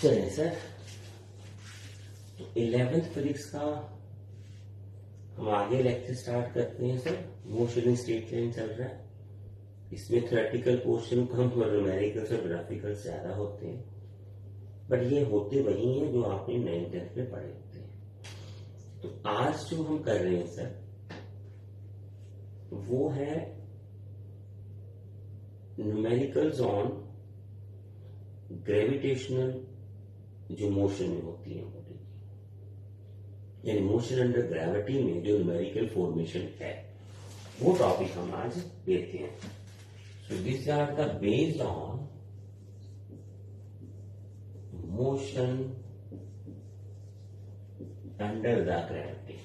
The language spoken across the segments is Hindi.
चलिए सर, तो 11th फिजिक्स का हम आगे लेक्चर स्टार्ट करते हैं sir. Motion in straight line चल रहा है। इसमें थ्योरेटिकल पोर्शन कम और न्यूमेरिकल्स और ग्राफिकल्स ज्यादा होते हैं, बट ये होते वही हैं जो आपने 9th-10th में पढ़े होते हैं। तो आज जो हम कर रहे हैं सर वो है न्यूमेरिकल्स ऑन ग्रेविटेशनल जो मोशन में होती है बॉडी की, यानी मोशन अंडर ग्रेविटी में जो न्यूमेरिकल फॉर्मेशन है वो टॉपिक हम आज लेते हैं। So this are the based on motion under the gravity.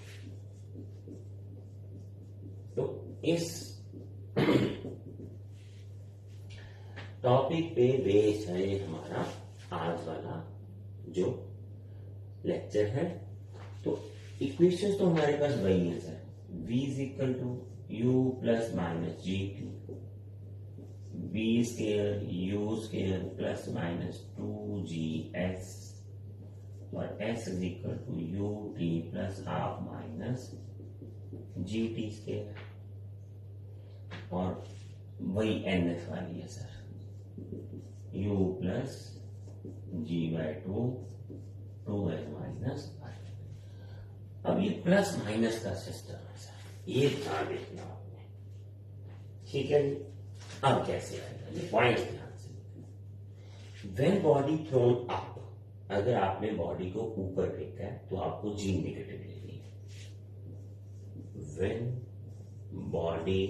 तो इस टॉपिक पे बेस है हमारा आज वाला जो लेक्चर है। तो इक्वेशंस तो हमारे पास वही है sir, v is equal to u plus minus g t, v square u square plus minus 2gs और s is equal to u t plus half minus g t square, और वही nf वाली है sir, u plus g by two 2s minus. अब ये प्लस माइनस का सिस्टम है सर, ये ध्यान देखना आपने, ठीक है जी। अब कैसे आएगा ये पॉइंट ध्यान से। व्हेन बॉडी थ्रोन अप, अगर आपने बॉडी को ऊपर फेंका है तो आपको जी नेगेटिव लेनी है। व्हेन बॉडी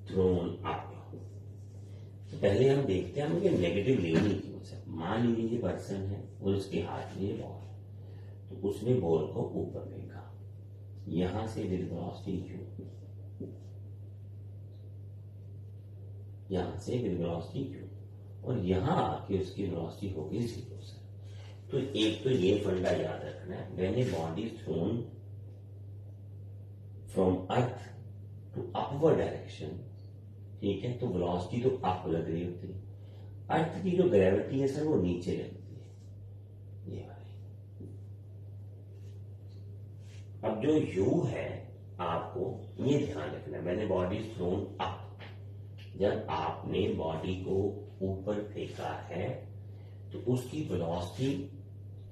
थ्रोन अप, तो पहले हम देखते हैं मुझे नेगेटिव लेनी क्यों सर। मान लीजिए पर्सन है और उसके हाथ में बॉल, तो उसने बॉल को ऊपर फेंका, यहां से विद वेलोसिटी यू, यहां से विद वेलोसिटी यू, और यहां आके उसकी वेलोसिटी होगी 0 सर। तो एक तो ये फंडा याद रखना है, when a body is thrown from earth to upward direction, ठीक है, तो वेलोसिटी तो अप लग रही होती है, अर्थ की जो ग्रेविटी है सर वो नीचे लगती है, ये वाली। अब जो u है आपको ये ध्यान रखना है, मैंने बॉडी थ्रोन अप, जब आपने बॉडी को ऊपर फेंका है तो उसकी वेलोसिटी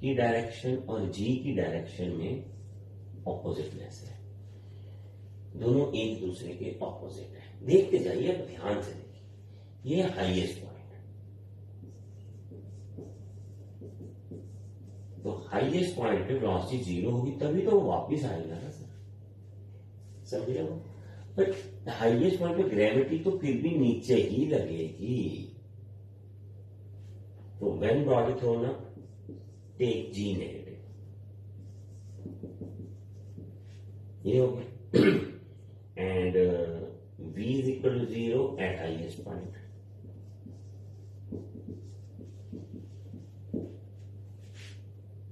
की डायरेक्शन और g की डायरेक्शन में ऑपोजिटनेस है, दोनों एक दूसरे के ऑपोजिट है। देखते जाइए, अब ध्यान से देखिए, ये हाईएस्ट पॉइंट, तो हाईएस्ट पॉइंट पे वेलोसिटी 0 होगी तभी तो वो वापिस आएगा ना सर, समझ रहे हो। बट हाईएस्ट पॉइंट पे ग्रेविटी तो फिर भी नीचे ही लगेगी। तो when body thrown up take g negative, ये हो गया। And v is equal to 0 at highest point,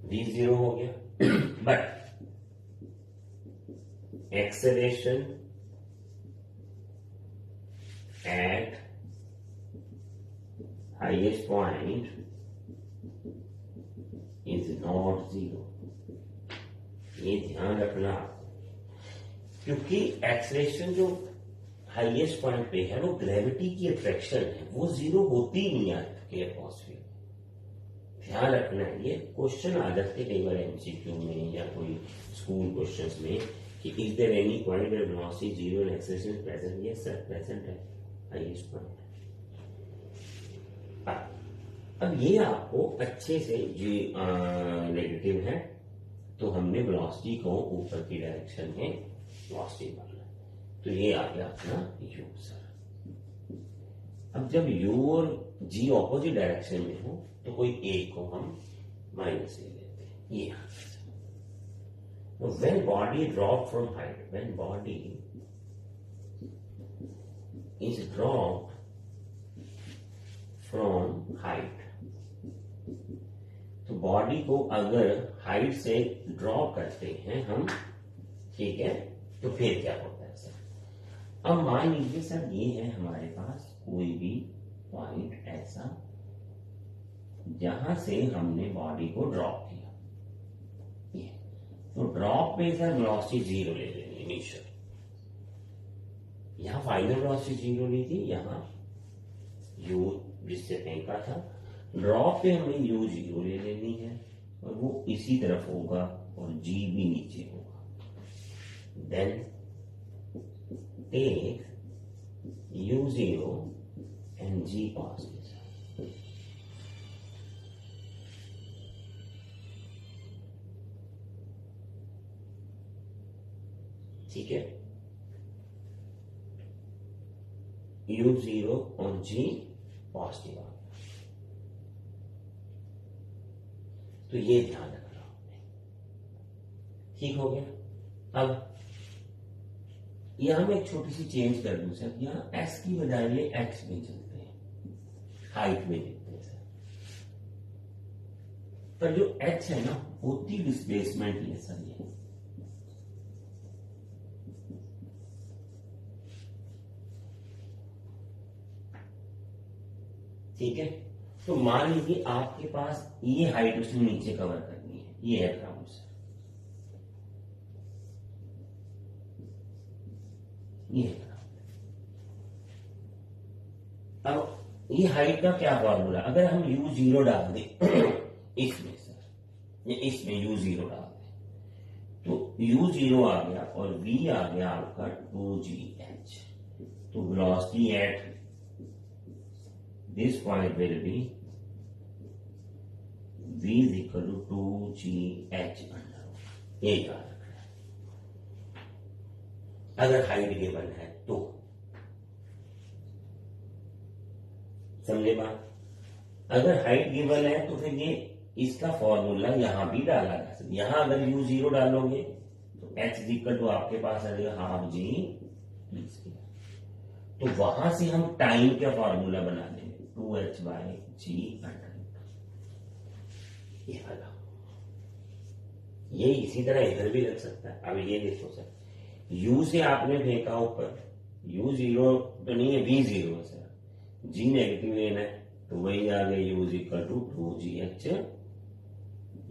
v 0 हो गया, but acceleration at highest point is not 0, ये ध्यान रखना, क्योंकि एक्सेलरेशन जो हाईएस्ट पॉइंट पे है वो ग्रेविटी की अट्रैक्शन है, वो 0 होती ही नहीं अर्थ के एटमॉस्फेयर। ध्यान रखना है, ये क्वेश्चन आ जाते कई बार एमसीक्यू में या कोई स्कूल क्वेश्चंस में कि is there any point where velocity 0 and acceleration present. Yes sir, present है हाईएस्ट पॉइंट। अब ये आपको अच्छे से जी नेगेटिव है, तो हमने वेलोसिटी को ऊपर की डायरेक्शन में वेलोसिटी माना, तो ये आ गया अपना u सर। अब जब u और g ऑपोजिट डायरेक्शन में हो तो कोई एक को हम माइनस ले लेते हैं, ये आ गया। तो when body drop from height, when body is drop from height, तो बॉडी को अगर हाइट से ड्रॉप करते हैं हम, ठीक है, तो फिर क्या होता है सर। अब मान लीजिए सर ये है हमारे पास कोई भी पॉइंट ऐसा, जहां से हमने बॉडी को ड्रॉप किया, ये तो ड्रॉप पे सर वेलोसिटी जीरो ले लेंगे इनिशियल। यहां फाइनल वेलोसिटी जीरो ली थी, यहां यू जिससे फेंका था, ड्रॉप पे हमें यू जीरो ले लेनी है और वो इसी तरफ होगा और जी भी नीचे होगा। Then take u zero and g positive. ठीक है, यू जीरो और जी पॉजिटिव आ गया। तो ये ध्यान रखना आपने, ठीक हो गया। अब यहां मैं एक छोटी सी चेंज कर दूं सर, यहां एस की बजाय ये एक्स में चलते हैं, हाइट में लिखते हैं सर। पर जो एच है ना, होती डिस्प्लेसमेंट ही है सर ये। ठीक है, तो मान लीजिए आपके पास ये हाइट उसने नीचे कवर करनी है, ये है ग्राउंड सर, ये है ग्राउंड। अब ये हाइट का क्या फॉर्मूला, अगर हम यू जीरो डाल दें इसमें सर, ये इसमें यू जीरो डाल दें तो यू जीरो आ गया और वी आ गया आपका 2gh। तो velocity at this point will be v is equal to 2gh under, ये याद रखना है अगर हाइट गिवन है तो। समझे बात? अगर हाइट गिवन है तो फिर ये इसका फॉर्मूला यहां भी डाला जा सकता है। यहां अगर यू जीरो डालोगे तो एच इज इक्वल टू आपके पास आ जाएगा हाफ जी टी स्क्वायर। तो वहां से हम टाइम का फॉर्मूला बना देंगे 2h बाय जी अंडर। ये इसी तरह इधर भी लग सकता है। अब ये देखो सर, u से आपने फेंका ऊपर, u जीरो तो नहीं है, v जीरो है सर, g नेगेटिव लेना है तो वही आ गया u is equal to 2gh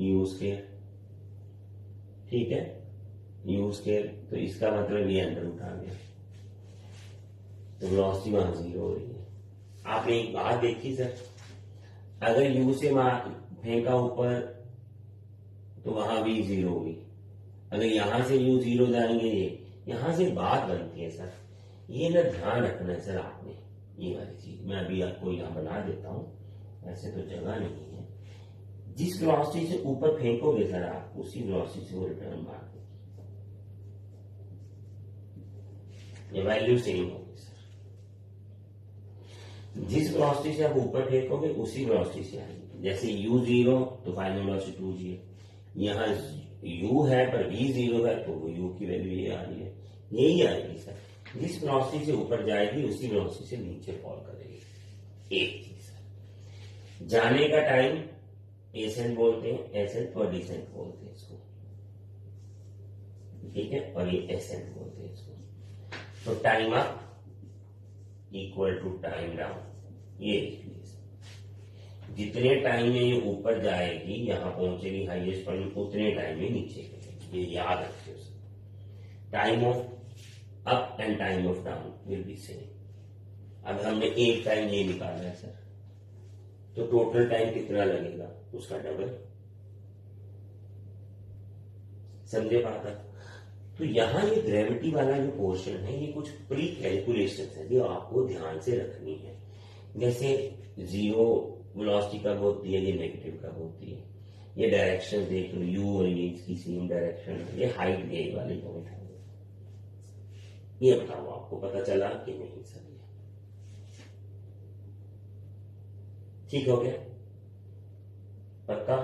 u square. ठीक है, u स्क्वायर, तो इसका मतलब ये अंडर उठा गया, तो वेलोसिटी वहां जीरो हो रही है। आपने एक बात देखी सर, अगर u से फेंका ऊपर तो वहां v जीरो होगी, अगर यहां से u जीरो जाएंगे, ये यहां से बात बनती है सर, ये ना ध्यान रखना है सर आपने, ये वाली चीज मैं अभी आपको यहां बना देता हूं, ऐसे तो जगह नहीं है। जिस वेलोसिटी से ऊपर फेंकोगे सर आप, उसी वेलोसिटी से वो रिटर्न मार देगी, ये वैल्यू सेम होगी सर। जिस वेलोसिटी से आप ऊपर फेंकोगे उसी वेलोसिटी से आएगी। जैसे u जीरो तो फाइनल वेलोसिटी 2g है, यहाँ u है पर v जीरो है तो वो u की वैल्यू ये आ रही है, यही आएगी सर। जिस वेलोसिटी से ऊपर जाएगी उसी वेलोसिटी से नीचे फॉल करेगी। एक चीज सर, जाने का टाइम एसेंट बोलते हैं, एसेंट और डिसेंट बोलते हैं इसको, ठीक है, और ये एसेंट बोलते हैं इसको। तो time up equal to time down, ये जितने टाइम में ये ऊपर जाएगी, यहां पहुंचेगी हाईएस्ट पॉइंट, उतने टाइम में नीचे गिरेगी, ये याद रखिए। Time of up and time of down will be same. अब हमने एक टाइम ये निकाला है सर, तो टोटल टाइम कितना लगेगा, उसका डबल। समझे बात है? तो यहां ये ग्रेविटी वाला जो पोर्शन है, ये कुछ प्री कैलकुलेशन है जो आपको ध्यान से रखनी है। जैसे जीरो वेलोसिटी कब होती है, ये नेगेटिव कब होती है, ये डायरेक्शन देख लो, यू और ये इसकी सेम डायरेक्शन है, ये हाइट गेज वाली पॉइंट है। ये बताओ आपको पता चला कि नहीं सर? ठीक हो गया, पक्का?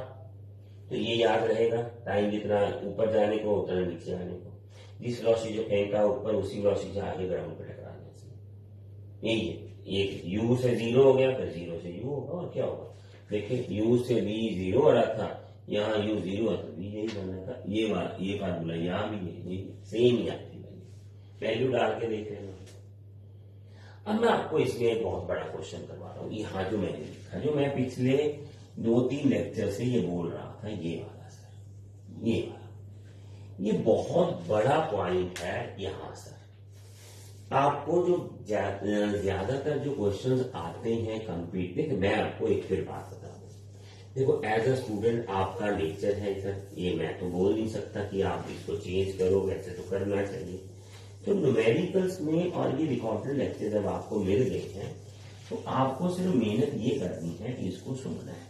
तो ये याद रहेगा, टाइम जितना ऊपर जाने को उतना नीचे आने को, जिस वेलोसिटी जो फेंका ऊपर उसी वेलोसिटी से आगे ग्राउंड पे टकराने से। यही है, ये यू से जीरो हो गया, फिर जीरो से यू होगा, और क्या होगा? देखिए यू से वी जीरो हो रहा था, यहाँ यू जीरो है तो वी यही बना था। ये फार्मूला यहाँ भी है, सेम ही आती है, वैल्यू डाल के देख लेना। अब मैं आपको इसमें एक बहुत बड़ा क्वेश्चन करवा रहा हूँ। यहाँ जो मैंने लिखा, जो मैं पिछले 2-3 लेक्चर से ये बोल रहा था, ये वाला सर, ये वाला, ये बहुत बड़ा पॉइंट है यहाँ सर। आपको जो ज्यादातर जो क्वेश्चंस आते हैं कंप्लीट, देखिए मैं आपको एक फिर बात बता दूं, देखो एज अ स्टूडेंट आपका नेचर है सर, ये मैं तो बोल नहीं सकता कि आप इसको चेंज करो, वैसे तो करना चाहिए। तो न्यूमेरिकल्स में और ये रिकॉर्डेड लेक्चर जब आपको मिल गए हैं तो आपको सिर्फ मेहनत ये करनी है कि इसको सुनना है,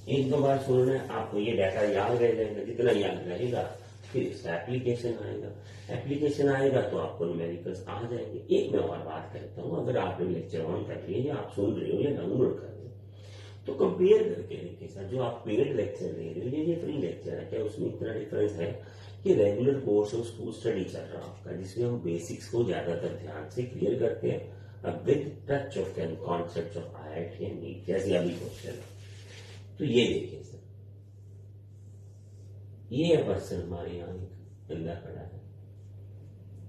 1-2 बार सुनना है, आपको ये डाटा याद रह जाएगा, जितना याद रहेगा फिर इसका एप्लीकेशन आएगा, एप्लीकेशन आएगा तो आपको न्यूमेरिकल्स आ जाएंगे। एक मैं और बात करता हूँ, अगर आपने लेक्चर ऑन कर लिया या आप सुन रहे हो या डाउनलोड कर रहे हो तो कंपेयर करके देखिए सर, जो आप पेड लेक्चर ले रहे हो ये फ्री लेक्चर है, क्या उसमें इतना डिफरेंस है कि regular course of school study चल रहा है आपका, जिसमें हम बेसिक्स को ज्यादातर ध्यान से क्लियर करते हैं with touch of concept of IIT and NEET, जैसे अभी क्वेश्चन। तो ये देखिए सर, ये पर्सन हमारे यहाँ एक बंदा खड़ा है,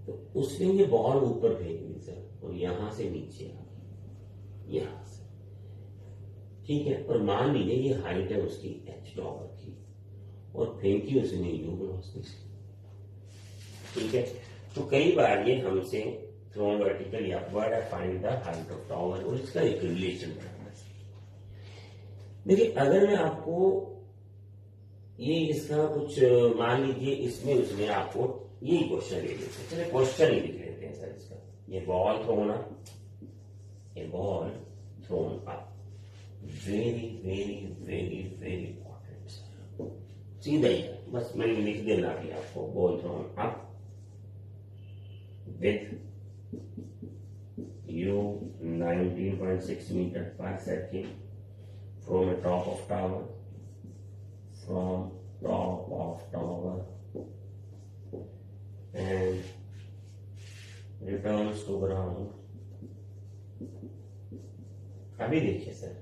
तो उसने ये बॉल ऊपर फेंक दी सर और यहां से नीचे आ गई, यहां से, ठीक है, और मान लीजिए ये हाइट है उसकी h टॉवर की और फेंकी उसने यू वेलोसिटी से, ठीक है। तो कई बार ये हमसे थ्रोन वर्टिकली अपवर्ड है, find the height of tower, और इसका एक रिलेशन करना है। देखिए अगर मैं आपको ये इसका कुछ मान लीजिए, इसमें उसने आपको यही क्वेश्चन ले लेते, चलिए क्वेश्चन ही लिख लेते हैं सर इसका, ये बॉल थ्रोन अप, ये ball thrown up, very very very very important sir, सीधा ही है, बस मैंने लिख देना भी आपको, ball thrown up with u 19.6 metre पर second from a top of tower, from top of tower and returns to ground. अभी देखिए sir,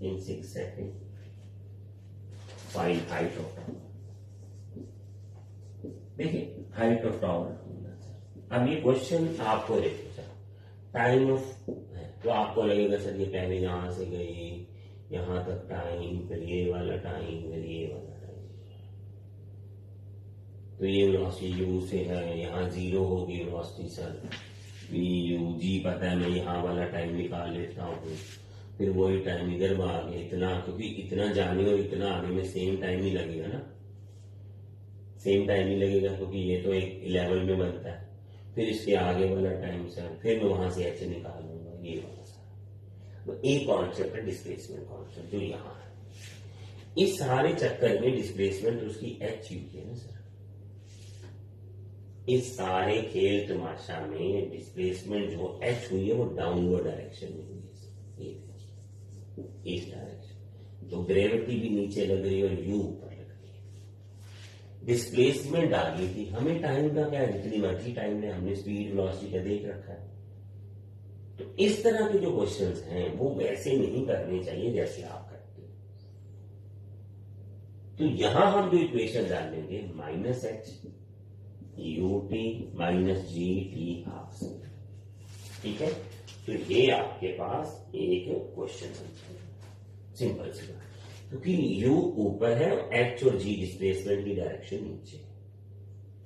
in 6 seconds find height of tower, देखिए हाइट ऑफ टावर ढूंढना सर। अब ये क्वेश्चन आपको देखिए सर, टाइम ऑफ है तो आपको लगेगा सर ये पहले यहां से गई यहां तक टाइम, फिर ये वाला टाइम, फिर ये वाला टाइम, तो ये वेलोसिटी u से है, यहाँ 0 होगी velocity sir, v u g पता है, मैं यहाँ वाला टाइम निकाल लेता हूँ, फिर वही टाइम इधर में आ गया इतना, क्योंकि इतना जाने और इतना आने में सेम टाइम ही लगेगा ना, सेम टाइम ही लगेगा, क्योंकि ये तो एक लेवल में बनता है, फिर इसके आगे वाला टाइम सर, फिर मैं वहां से h निकाल लूंगा, ये वाला सर। तो एक कॉन्सेप्ट है डिस्प्लेसमेंट कॉन्सेप्ट जो यहाँ है, इस सारे चक्कर में डिस्प्लेसमेंट उसकी h हुई है ना सर, इस सारे खेल तमाशा में डिस्प्लेसमेंट जो h हुई है वो डाउनवर्ड डायरेक्शन में हुई है, ये देखिए इस डायरेक्शन, तो ग्रेविटी भी नीचे लग रही है और u ऊपर लग रही है, डिस्प्लेसमेंट आ गई थी, हमें टाइम का क्या है, जितनी मर्जी टाइम में हमने स्पीड वेलोसिटी का देख रखा है। तो इस तरह के जो क्वेश्चंस हैं वो वैसे नहीं करने चाहिए जैसे आप करते हैं। तो यहां हम जो इक्वेशन डाल लेंगे -h ut -g t half, ठीक है, तो ये आपके पास एक क्वेश्चन सिंपल सी बात, क्योंकि u ऊपर है और h और g डिस्प्लेसमेंट की डायरेक्शन नीचे,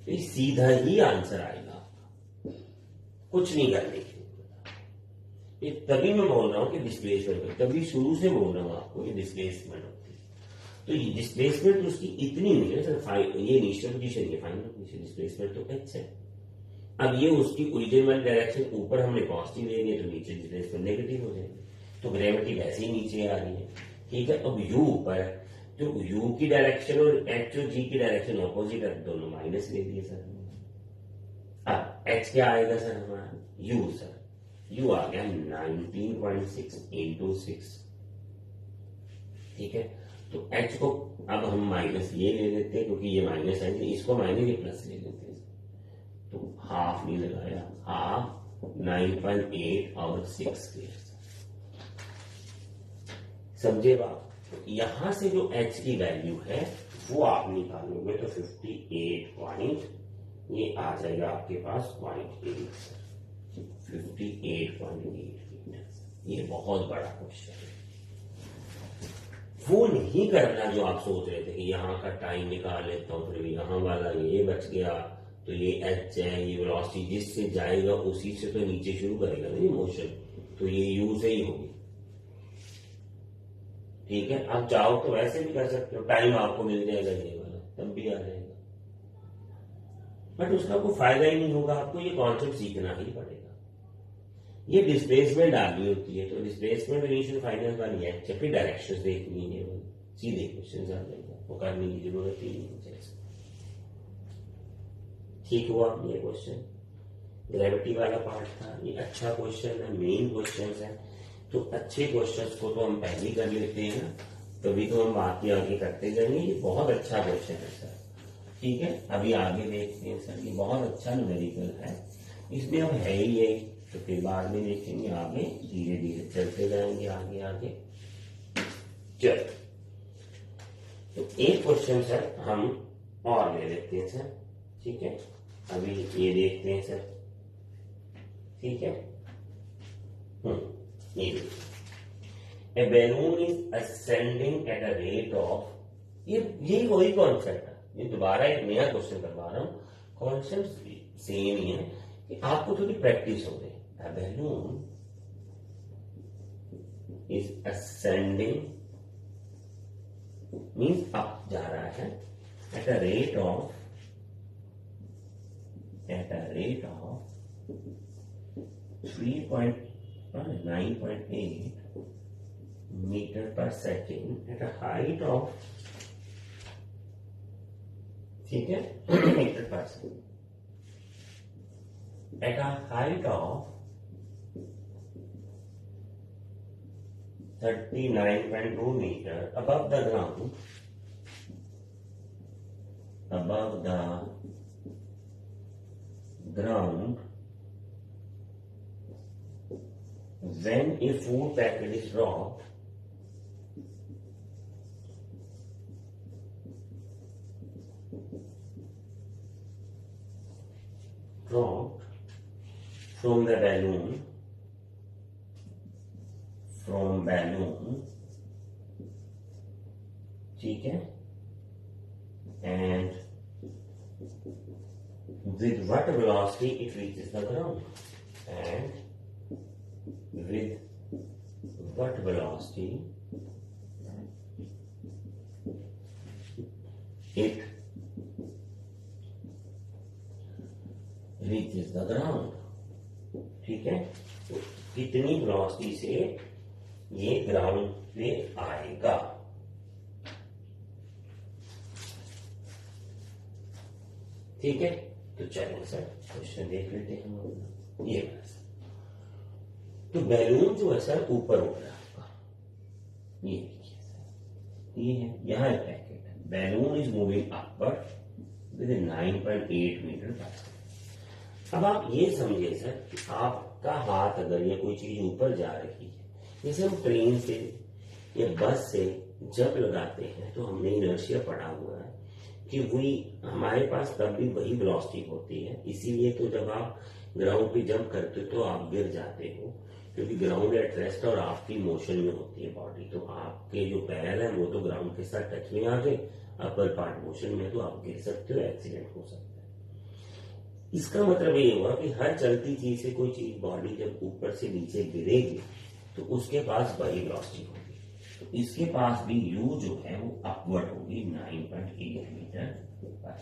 तो सीधा ही आंसर आएगा आपका, कुछ नहीं करने की। ये तभी मैं बोल रहा हूं कि डिस्प्लेसमेंट, तभी शुरू से बोल रहा हूं आपको ये डिस्प्लेसमेंट होती है, तो ये डिस्प्लेसमेंट उसकी इतनी नहीं है सर, ये इनिशियल पोजीशन, ये फाइनल पोजीशन, डिस्प्लेसमेंट तो h है। अब ये उसकी ओरिजिन वाली डायरेक्शन ऊपर हमने पॉजिटिव ले लिया, तो नीचे डिस्प्लेसमेंट नेगेटिव हो जाएगी, तो ग्रेविटी वैसे ही नीचे आ रही है, ठीक है। अब u ऊपर है, तो u की डायरेक्शन और h और g की डायरेक्शन ऑपोजिट है, दोनों माइनस ले दिए सर। अब h क्या आएगा सर हमारा, u सर, u आ गया 19.6 इंटू 6, ठीक है। तो h को अब हम माइनस ये ले लेते हैं, क्योंकि ये माइनस है, इसको माइनस ये प्लस ले लेते हैं, तो हाफ नहीं लगाया, हाफ 9.8 और 6 स्क्वायर, समझे बात। तो यहां से जो h की वैल्यू है वो आप निकालोगे तो 58 पॉइंट, ये आ जाएगा आपके पास 0.8, 58.8 मीटर। ये बहुत बड़ा क्वेश्चन है, वो नहीं करना जो आप सोच रहे थे कि यहाँ का टाइम निकाल लेता हूँ, फिर यहाँ वाला ये बच गया, तो ये एच है, ये वेलोसिटी जिससे जाएगा उसी से तो नीचे शुरू करेगा ना ये मोशन, तो ये यू से ही होगी। ठीक है, आप चाहो तो वैसे भी कर सकते हो, टाइम आपको मिल जाएगा ये वाला, तब भी आ जाएगा, बट उसका कोई फायदा ही नहीं होगा, आपको ये कॉन्सेप्ट सीखना ही पड़ेगा। ये डिस्प्लेसमेंट आगे होती है, तो डिस्प्लेसमेंट इनिशियल फाइनल वाली है, जब फिर डायरेक्शंस देखनी है, सीधे क्वेश्चन आ जाएगा, वो करने की जरूरत ही नहीं मुझे। ठीक हुआ ये क्वेश्चन, ग्रेविटी वाला पार्ट था, ये अच्छा क्वेश्चन है, मेन क्वेश्चन है, तो अच्छे क्वेश्चंस को तो हम पहले ही कर लेते हैं ना, तभी तो हम बाकी आगे करते जाएंगे। ये बहुत अच्छा क्वेश्चन है सर, ठीक है, अभी आगे देखते हैं सर, ये बहुत अच्छा न्यूमेरिकल है, इसमें अब है ही ये, तो फिर बाद में देखेंगे, आगे धीरे धीरे चलते जाएंगे आगे आगे। चल, तो एक क्वेश्चन सर हम और ले लेते हैं सर, ठीक है, अभी ये देखते हैं सर, ठीक है। A balloon is ascending at a rate of, ये वही कॉन्सेप्ट है, ये दोबारा एक नया क्वेश्चन करवा रहा हूं, कॉन्सेप्ट सेम ही है कि आपको थोड़ी प्रैक्टिस हो गई। A balloon is ascending means up जा रहा है at a rate of 9.8 meter per second at a height of, ठीक है, मीटर पर second, at a height of 39.2 meter above the ground, when a food packet is dropped from the balloon, ठीक है, and with what velocity it reaches the ground, and with what velocity it reaches the ground, ठीक है, तो कितनी वेलोसिटी से ये ग्राउंड पे आएगा। ठीक है, तो चलिए सर क्वेश्चन देख लेते हैं हम। ये तो बैलून जो है सर ऊपर उड़ रहा है आपका, ये देखिए सर, ये है, यहाँ एक पैकेट है, balloon is moving upward with 9.8 metre पर सेकेंड। अब आप ये समझिए सर कि आपका हाथ अगर ये कोई चीज ऊपर जा रही है, जैसे हम ट्रेन से या बस से जब लगाते हैं तो हमने इनर्शिया पढ़ा हुआ है कि वही हमारे पास तब भी वही वेलोसिटी होती है, इसीलिए तो जब आप ग्राउंड पे जंप करते हो तो आप गिर जाते हो, क्योंकि ग्राउंड एट रेस्ट और आपकी मोशन में होती है बॉडी, तो आपके जो पैर है वो तो ग्राउंड के साथ टच में आ गए, अपर पार्ट मोशन में, तो आप गिर सकते हो, एक्सीडेंट हो सकता है। इसका मतलब ये हुआ कि हर चलती चीज से कोई चीज बॉडी जब ऊपर से नीचे गिरेगी तो उसके पास वही वेलोसिटी होगी, तो इसके पास भी u जो है वो अपवर्ड होगी 9.8 मीटर पर।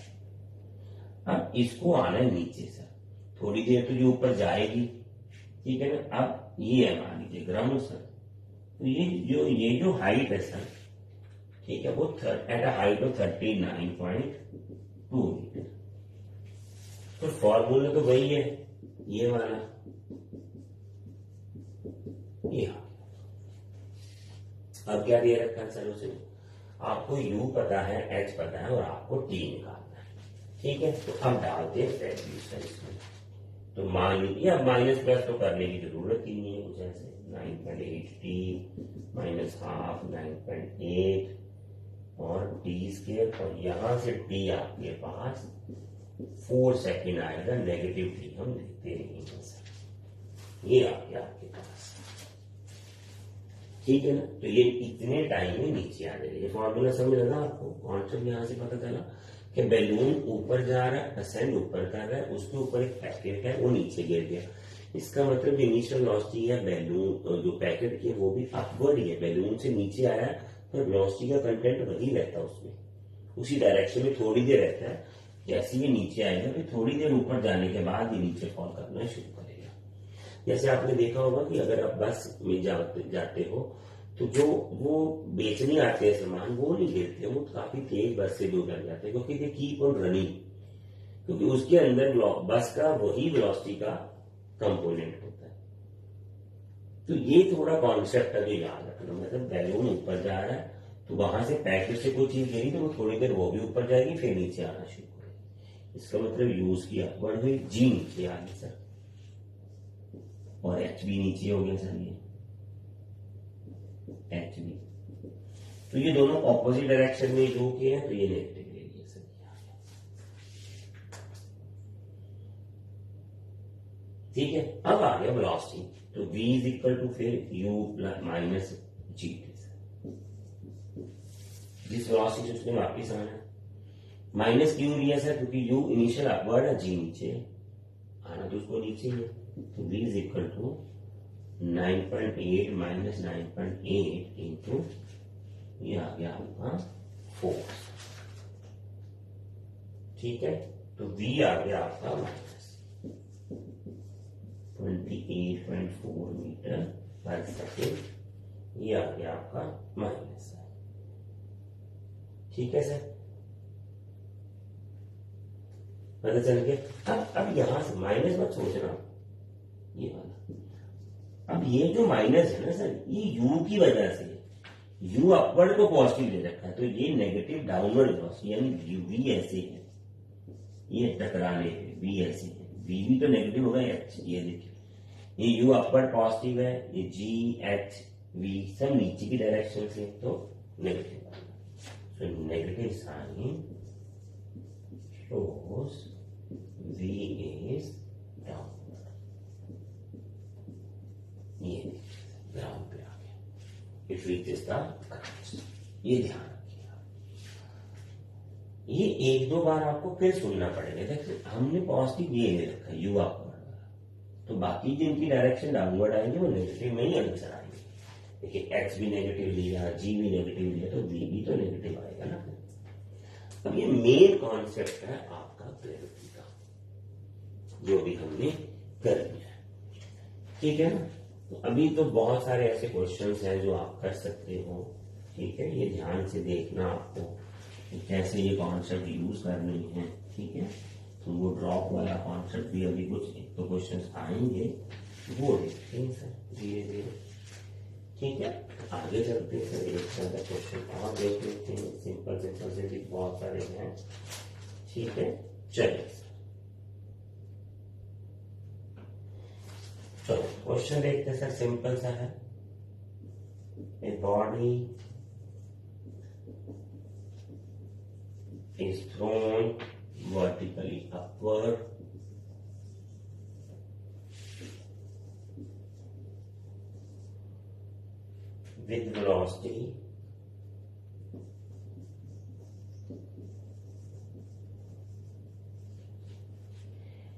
अब इसको आना है नीचे सर, थोड़ी देर तो ये ऊपर जाएगी, ठीक है ना। अब ये है मान लीजिए ग्राउंड सर, तो ये जो हाइट है सर, ठीक है, वो at a height of 39.2 metre, तो फॉर्मूला तो वही है, ये वाला, ये अब क्या दिया रखा है सर उसने, आपको u पता है, h पता है और आपको t निकालना है, ठीक है। तो अब डालते हैं वैल्यूज इसमें, तो मान लीजिए अब माइनस प्लस तो करने की जरूरत ही नहीं है कुछ ऐसे, 9.8t माइनस हाफ 9.8 और टी स्क्वायर, और यहां से t आपके पास 4 सेकेंड आएगा, नेगेटिव टी हम लिखते नहीं है सर, ये आ गया आपके पास, ठीक है ना। तो ये इतने टाइम में नीचे आ जाएगा। ये फॉर्मूला समझ लगा आपको, कॉन्सेप्ट यहां से पता चला कि बैलून ऊपर जा रहा है, असेंड ऊपर कर रहा है, उसके ऊपर एक पैकेट है, वो नीचे गिर गया। इसका मतलब इनिशियल वेलोसिटी है बैलून जो पैकेट की है वो भी अपवर्ड ही है, बैलून से नीचे आया है, पर वेलोसिटी का कंटेंट वही रहता है उसमें, उसी डायरेक्शन में थोड़ी देर रहता है। जैसे ये नीचे आएगा फिर थोड़ी देर ऊपर जाने के बाद ये नीचे फॉल करना शुरू करेगा। जैसे आपने देखा होगा कि अगर आप बस में जाते हो तो जो वो बेचने आते हैं सामान वो नहीं गिरते, वो काफी तेज बस से दूर लग जाते हैं, क्योंकि दे कीप ऑन रनिंग, क्योंकि उसके अंदर बस का वही वेलोसिटी का कंपोनेंट होता है। तो ये थोड़ा कॉन्सेप्ट अभी याद रखना, मतलब बैलून ऊपर जा रहा है तो वहां से पैकेट से कोई चीज गिरी तो वो थोड़ी देर वो भी ऊपर जाएगी, फिर नीचे आना शुरू करेगी। इसका मतलब यूज किया वर्ड हुई, जी नीचे आ गई सर, और एच भी नीचे हो गया सर, ये एच भी। तो ये दोनों ऑपोजिट डायरेक्शन में जो किए हैं, तो ये नेगेटिव रेडिएशन आ गया। ठीक है, अब आ गया वेलोसिटी, तो v इज इक्वल टू फिर u माइनस जी, जिस वेलोसिटी से उसने वापिस आना है। माइनस क्यों लिया सर, क्योंकि u इनिशियल अपवर्ड है, g नीचे आना तो उसको नीचे ही है, तो v is equal to 9.8 minus 9.8 into ये आ गया आपका फोर्स। ठीक है, तो v आ गया आपका माइनस 28.4 मीटर पर सेकेंड, ये आ गया आपका माइनस। ठीक है सर, पता चल गया। अब यहां से माइनस मत सोचना, ये वाला। अब ये जो माइनस है ना सर, ये u की वजह से, u अपवर्ड को पॉजिटिव ले रखा है, तो ये नेगेटिव डाउनवर्ड वेलोसिटी, यानी v ऐसे है, ये टकराने पे v ऐसे है, v भी तो नेगेटिव होगा h, ये देखिए ये u अपवर्ड पॉजिटिव है, ये g h v सब नीचे की डायरेक्शन से, तो negative. So negative sign shows V is downward. ये ग्राउंड पे आ गया, इट रीचेस द ग्राउंड। ये ध्यान रखिए, ये एक दो बार आपको फिर सुनना पड़ेगा। देखिए हमने पॉजिटिव ये ले रखा है, यू अपवर्ड, तो बाकी जिनकी डायरेक्शन डाउनवर्ड आएंगे वो नेगेटिव में ही आंसर आएंगे। देखिए एक्स भी नेगेटिव लिया, जी भी नेगेटिव लिया, तो बी भी तो नेगेटिव आएगा ना। अब ये मेन कॉन्सेप्ट है आपका ग्रेविटी का, जो भी हमने कर लिया है। ठीक है ना, तो अभी तो बहुत सारे ऐसे क्वेश्चंस हैं जो आप कर सकते हो। ठीक है, ये ध्यान से देखना आपको कि कैसे ये कॉन्सेप्ट यूज करने हैं। ठीक है, तो वो ड्रॉप वाला कॉन्सेप्ट भी अभी कुछ एक तो क्वेश्चंस आएंगे, वो देखते हैं सर धीरे धीरे। ठीक है, आगे चलते हैं सर, एक से ज्यादा क्वेश्चन और देख लेते हैं, सिंपल से भी बहुत सारे हैं। ठीक है, चलिए चलो क्वेश्चन देखते हैं सर, सिंपल सा है। ए body is thrown vertically upward with velocity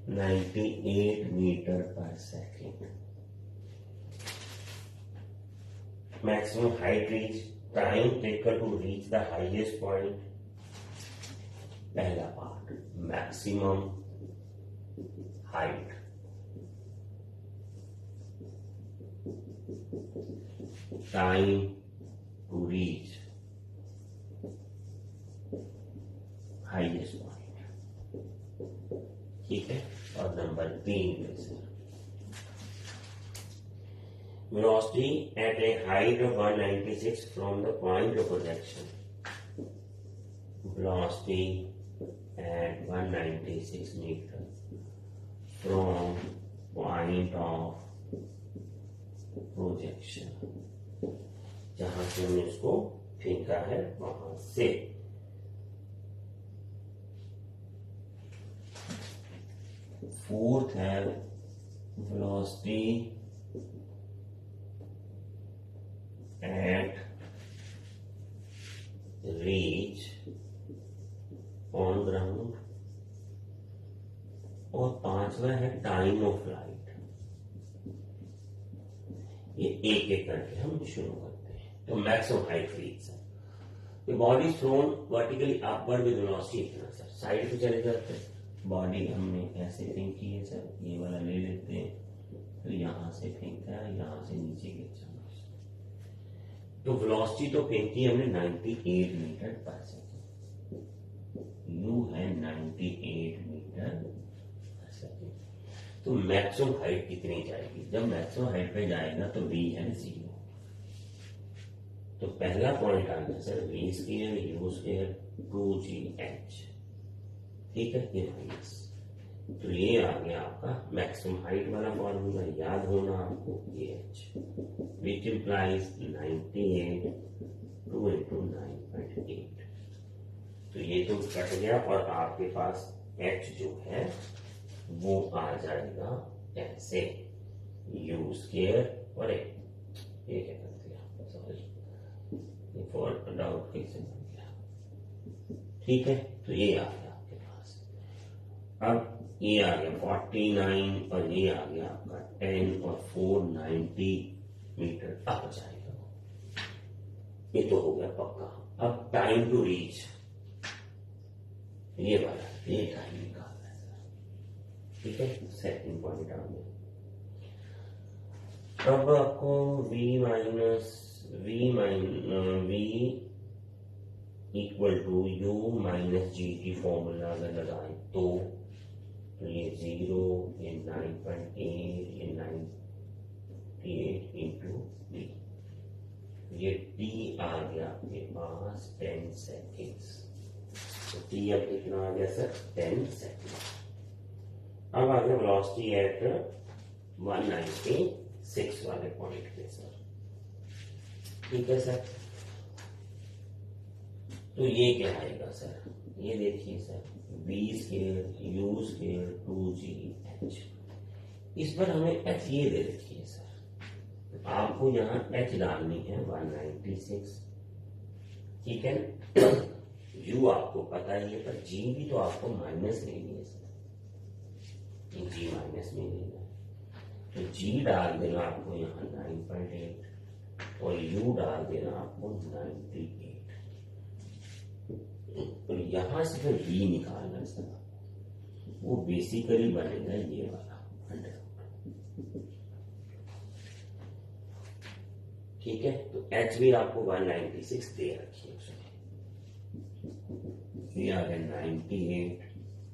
(98 meter per second). Maximum height reach, time taken to reach the highest point. पहला part, maximum height, time to reach highest point। ठीक है, और नंबर 3 में से velocity at a height of 196 from the point of projection। velocity at 196 meter from point of projection, जहां से हमने उसको फेंका है वहां से। फोर्थ है वेलोसिटी पांचवा है टाइम ऑफ फ्लाइट। ये एक एक करके हम शुरू करते हैं। तो maximum height reach sir, The body is thrown vertically upward with velocity इतना सर, साइड पे चले जाते हैं। बॉडी हमने ऐसे थिंक की है सर, ये वाला ले लेते हैं, तो यहां से फेंकता है, यहां से नीचे गिर जाना। तो वेलोसिटी तो फेंकी हमने 98 मीटर पर सेकेंड, यू है 98 मीटर पर सेकेंड। तो मैक्सिमम हाइट कितनी जाएगी? जब मैक्सिमम हाइट पे जाएगा तो v है 0। तो पहला पॉइंट आ गया sir v square u square 2gh, ठीक है, ये माइनस। तो ये आ गया आपका मैक्सिमम हाइट वाला फॉर्मूला, याद होना आपको ये h, विच इम्प्लाइज 98 2 into 9.8। तो ये तो कट गया और आपके पास h जो है वो आ जाएगा ऐसे, u स्क्वायर और ये क्या कर दिया, सॉरी फॉर डाउट कैसे बन गया, ठीक है। तो ये आ गया आपके पास। अब ये आ गया 49 और ये आ गया आपका 10 और 490 मीटर अप जाएगा। ये तो हो गया पक्का। अब टाइम टू रीच, ये वाला ये टाइम निकालना है सर, ठीक है। सेकंड पॉइंट आ गया। अब आपको v equal to u minus g की फॉर्मूला अगर लगाएं तो ये 0, ये 9.8, ये 98 इंटू d, ये t आ गया आपके पास 10 सेकेंड्स। तो t अब कितना आ गया सर 10 सेकेंड। अब आ गया वेलोसिटी एट 196 वाले पॉइंट पे सर, ठीक है सर। तो ये क्या आएगा सर, ये देखिए sir v square u square 2gh, इस पर हमें h ये दे रखी है सर, तो आपको यहाँ h डालनी है 196, ठीक है। u आपको पता ही है, पर g भी तो आपको माइनस लेनी है सर, g माइनस में लेना है। तो g डाल देना आपको यहाँ 9.8 और u डाल देना आपको 98। तो यहां से फिर v निकालना है सर, वो बेसिकली बनेगा ये वाला 100, ठीक है। तो h भी आपको 196 दे रखी है उसमें, ये आ गया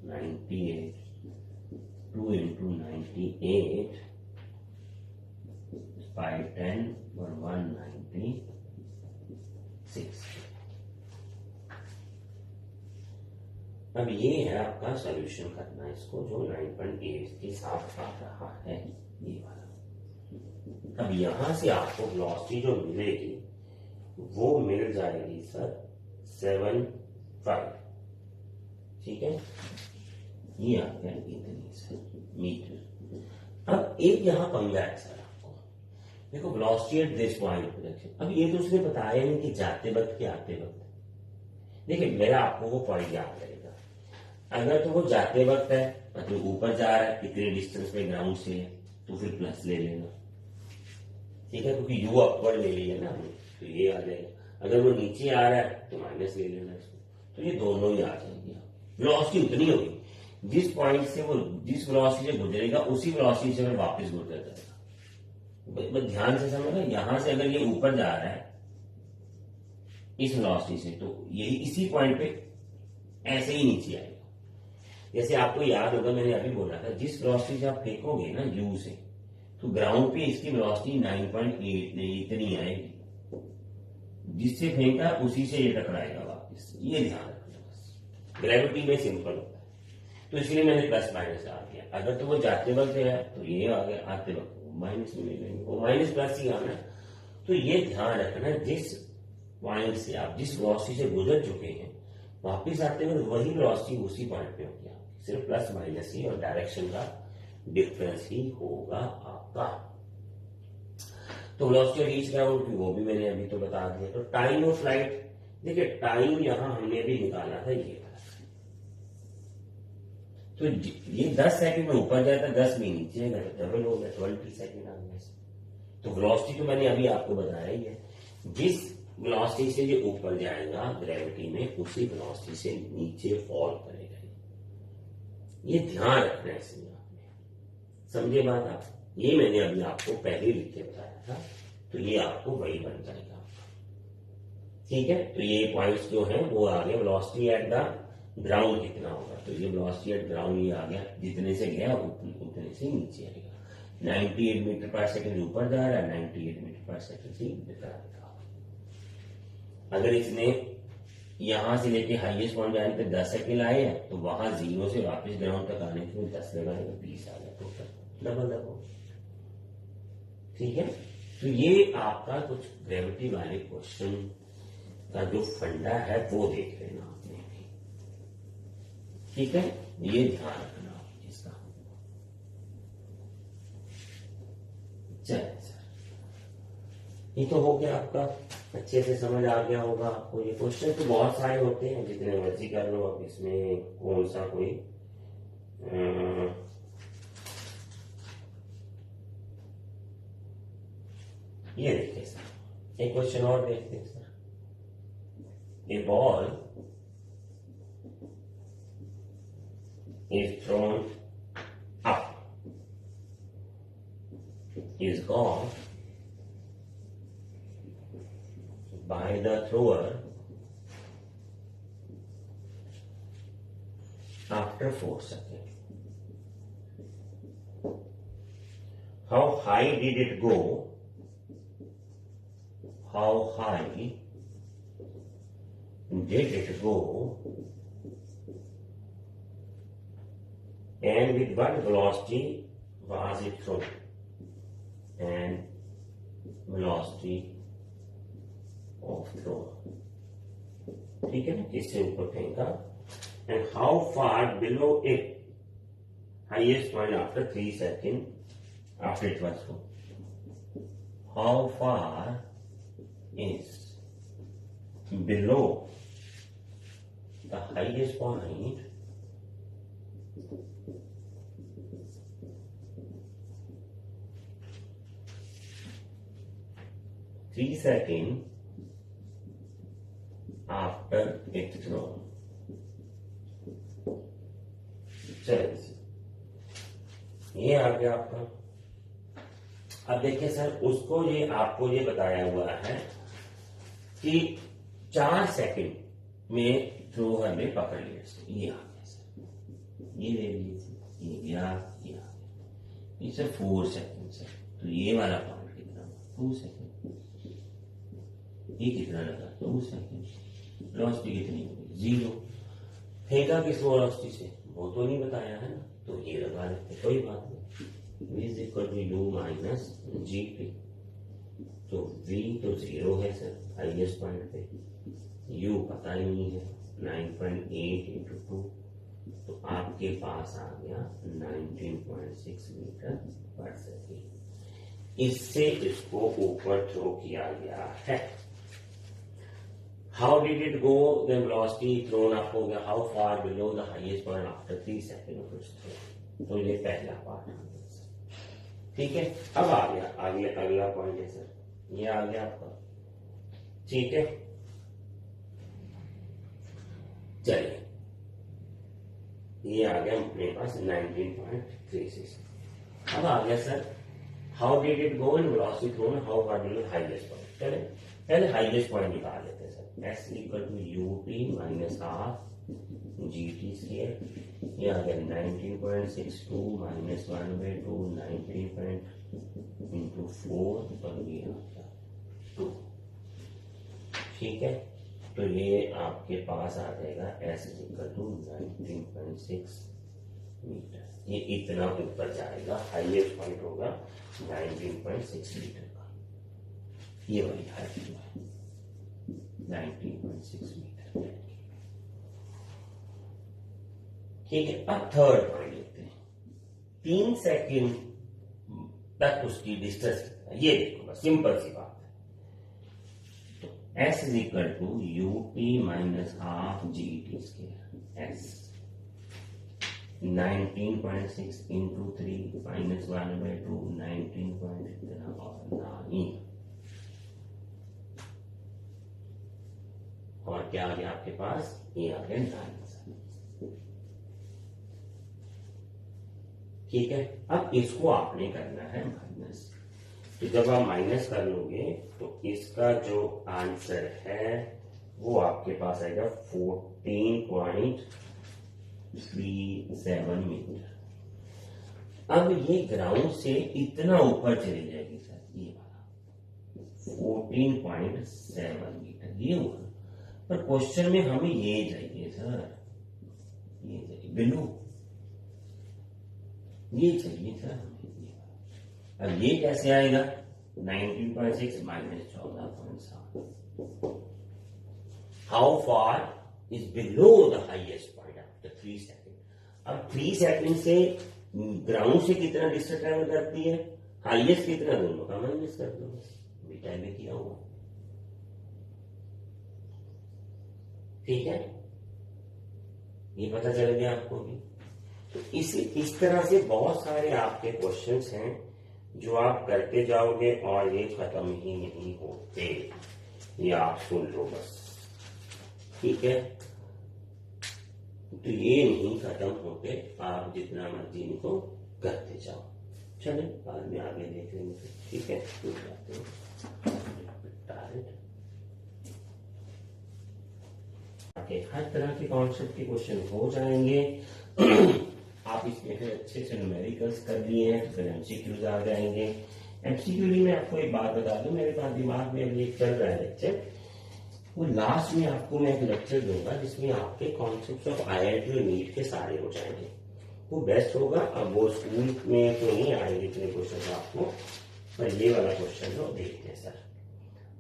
98 2 into 98 by 10 और 196। अब ये है आपका सॉल्यूशन करना इसको, जो 9.8 के साथ आ रहा है ये वाला। अब यहां से आपको वेलोसिटी जो मिलेगी वो मिल जाएगी सर 75, ठीक है। ये आ गया इतनी सर मीटर। अब एक यहां पंगा है सर आपको, देखो velocity at this point production. अब ये तो उसने बताया नहीं कि जाते वक्त कि आते वक्त। देखिए मेरा आपको वो पॉइंट याद रहेगा, अगर तो वो जाते वक्त है मतलब ऊपर जा रहा है इतने डिस्टेंस पे ग्राउंड से है तो फिर प्लस ले लेना, ठीक है, क्योंकि यू अपवर्ड ले लिया ना हमने, तो ये आ जाएगा। अगर वो नीचे आ रहा है तो माइनस ले लेना इसको, तो ये दोनों ही आ जाएंगे। वेलोसिटी उतनी होगी जिस पॉइंट से वो जिस वेलोसिटी से गुजरेगा उसी वेलोसिटी से वापस गुजर जाएगा। बस ध्यान से समझना, यहां से अगर ये ऊपर जा रहा है इस वेलोसिटी से तो यही इसी पॉइंट पे ऐसे ही नीचे आएगा। जैसे आपको याद होगा मैंने अभी बोला था, जिस वेलोसिटी से आप फेंकोगे ना यू से, तो ग्राउंड पे इसकी वेलोसिटी 9.8 इतनी आएगी, जिससे फेंका उसी से ये टकराएगा वापस। ये ध्यान रखना, बस ग्रेविटी में सिंपल होता है। तो इसलिए मैंने प्लस माइनस डाल दिया। अगर तो वो जाते वक्त है तो ये आ गया, आते वक्त माइनस में ले लेंगे, वो माइनस प्लस ही आना। तो ये ध्यान रखना, जिस पॉइंट से आप जिस वेलोसिटी से गुजर चुके हैं वापिस आते हुए वही वेलोसिटी उसी पॉइंट पे होगी, सिर्फ प्लस माइनस ही और डायरेक्शन का डिफरेंस ही होगा आपका। तो वेलोसिटी रीच ग्राउंड की वो भी मैंने अभी तो बता दिया। तो टाइम ऑफ फ्लाइट, देखिए टाइम यहां हमने भी निकाला था ये वाला, तो ये 10 सेकंड में ऊपर जाता, 10 में नीचे गया तो डबल हो गया, 20 सेकंड आ गया। तो वेलोसिटी तो मैंने अभी आपको बताया ही है, जिस वेलोसिटी से जो ऊपर जाएगा ग्रेविटी में, उसी वेलोसिटी से नीचे फॉल करेगा। ये ध्यान रखना है इसमें आपने, समझे बात आप? ये मैंने अभी आपको पहले लिख के बताया था, तो ये आपको वही बन जाएगा आपका। ठीक है, तो ये पॉइंट्स जो हैं वो आ गया। वेलोसिटी एट द ग्राउंड कितना होगा, तो ये वेलोसिटी एट ग्राउंड ये आ गया, जितने से गया उतने से नीचे आएगा। 98 मीटर पर सेकंड ऊपर जा रहा है, 98 मीटर पर सेकंड से नीचे आएगा। अगर इसने यहां से लेके हाईएस्ट पॉइंट जाने पे 10 सेकंड आए हैं, तो वहां 0 से वापस ग्राउंड तक आने के लिए 10 लगाएगा, 20 आ गया टोटल, डबल डबल। ठीक है, तो ये आपका कुछ ग्रेविटी वाले क्वेश्चन का जो फंडा है वो देख लेना आपने। ठीक है, ये ध्यान रखना इसका। चलिए सर, ये तो हो गया आपका, अच्छे से समझ आ गया होगा आपको। ये क्वेश्चन तो बहुत सारे होते हैं, जितने मर्जी कर लो। अब इसमें कौन सा कोई ये देखिए सर, एक क्वेश्चन और देखते हैं sir. A ball is thrown up, is gone by the thrower after 4 seconds. How high did it go? How high did it go? And with what velocity was it thrown? And velocity of throw. ठीक है ना, किससे ऊपर फेंका? And how far below it? Highest point after 3 seconds after it was thrown. How far is below the highest point? 3 seconds after it thrown. चलिए, ये आ गया आपका। अब देखिए सर, उसको ये आपको ये बताया हुआ है कि 4 सेकंड में थ्रोअर ने पकड़ लिया। ये आ गया सर, ये ले लीजिए, ये गया, ये आ गया। ये सर 4 सेकंड सर, तो ये वाला पॉइंट कितना? 2 सेकंड। ये कितना लगा? 2 सेकंड। वेलोसिटी कितनी होगी? 0। फेंका किस वेलोसिटी से वो तो नहीं बताया है ना, तो ये लगा लेते, कोई बात नहीं। v is equal to u minus g t. तो v तो 0 है सर हाईएस्ट पॉइंट पे, u पता ही नहीं है, 9.8 इंटू 2, तो आपके पास आ गया 19.6 मीटर पर सेकेंड। इससे इसको ऊपर थ्रो किया गया है। How did it go? The velocity thrown up हो गया। How far below the highest point after 3 seconds of its throw? तो ये पहला पार्ट आ गया सर। ठीक है, अब आ गया अगला पॉइंट है सर, ये आ गया आपका। ठीक है, चलिए, ये आ गया अपने पास 19.36। अब आ गया sir, how did it go in velocity thrown? How far below the highest point? चले पहले हाईएस्ट पॉइंट निकाल लेते हैं sir. S equal to u t minus half g t square. ये आ गया 19.62 माइनस 1/2, 19 इंटू 4, और ये आ गया 2। ठीक है, तो ये आपके पास आ जाएगा S इक्वल टू 19.6 मीटर। ये इतना ऊपर जाएगा, हाईएस्ट पॉइंट होगा 19.6 मीटर का। ये वाली हाइट जो है 19.6 मीटर। ठीक है, अब थर्ड पॉइंट लेते हैं। 3 सेकंड तक उसकी डिस्टेंस, ये देखो बस सिंपल सी बात है। तो S is equal to u t minus half g t square. S 19.6 into 3 minus 1/2 19.9 और क्या आ गया आपके पास, ये आ गया 9। ठीक है, अब इसको आपने करना है माइनस। तो जब आप माइनस कर लोगे तो इसका जो आंसर है वो आपके पास आएगा 14.37 मीटर। अब ये ग्राउंड से इतना ऊपर चली जाएगी सर, ये वाला 14.7 मीटर ये होगा। पर क्वेश्चन में हमें ये चाहिए सर, ये चाहिए बिलो, ये चाहिए सर हमें। अब ये कैसे आएगा, 19.6 minus 14.7। How far is below the highest point after 3 second. अब 3 सेकेंड से ग्राउंड से कितना डिस्टेंस ट्रेवल करती है, हाईएस्ट कितना, दोनों का माइनस कर दो, बीटा में किया हुआ। ठीक है, ये पता चल गया आपको भी। तो इस तरह से बहुत सारे आपके क्वेश्चंस हैं जो आप करते जाओगे और ये खत्म ही नहीं होते, ये आप सुन लो बस। ठीक है, तो ये नहीं खत्म होते, आप जितना मर्जी इनको करते जाओ। चले बाद में आगे देख लेंगे। ठीक है, हर तरह के कॉन्सेप्ट के क्वेश्चन हो जाएंगे। आप इसमें फिर अच्छे से न्यूमेरिकल्स कर लिए हैं तो फिर एमसीक्यूज आ जाएंगे। एमसीक्यू में आपको एक बात बता दूं, मेरे पास दिमाग में अभी एक चल रहा है लेक्चर, वो लास्ट में आपको मैं एक लेक्चर दूंगा जिसमें आपके कॉन्सेप्ट ऑफ IIT और नीट के सारे हो जाएंगे। वो बेस्ट होगा। अब वो स्कूल में तो नहीं आएंगे इतने क्वेश्चन आपको, पर ये वाला क्वेश्चन तो देखते हैं सर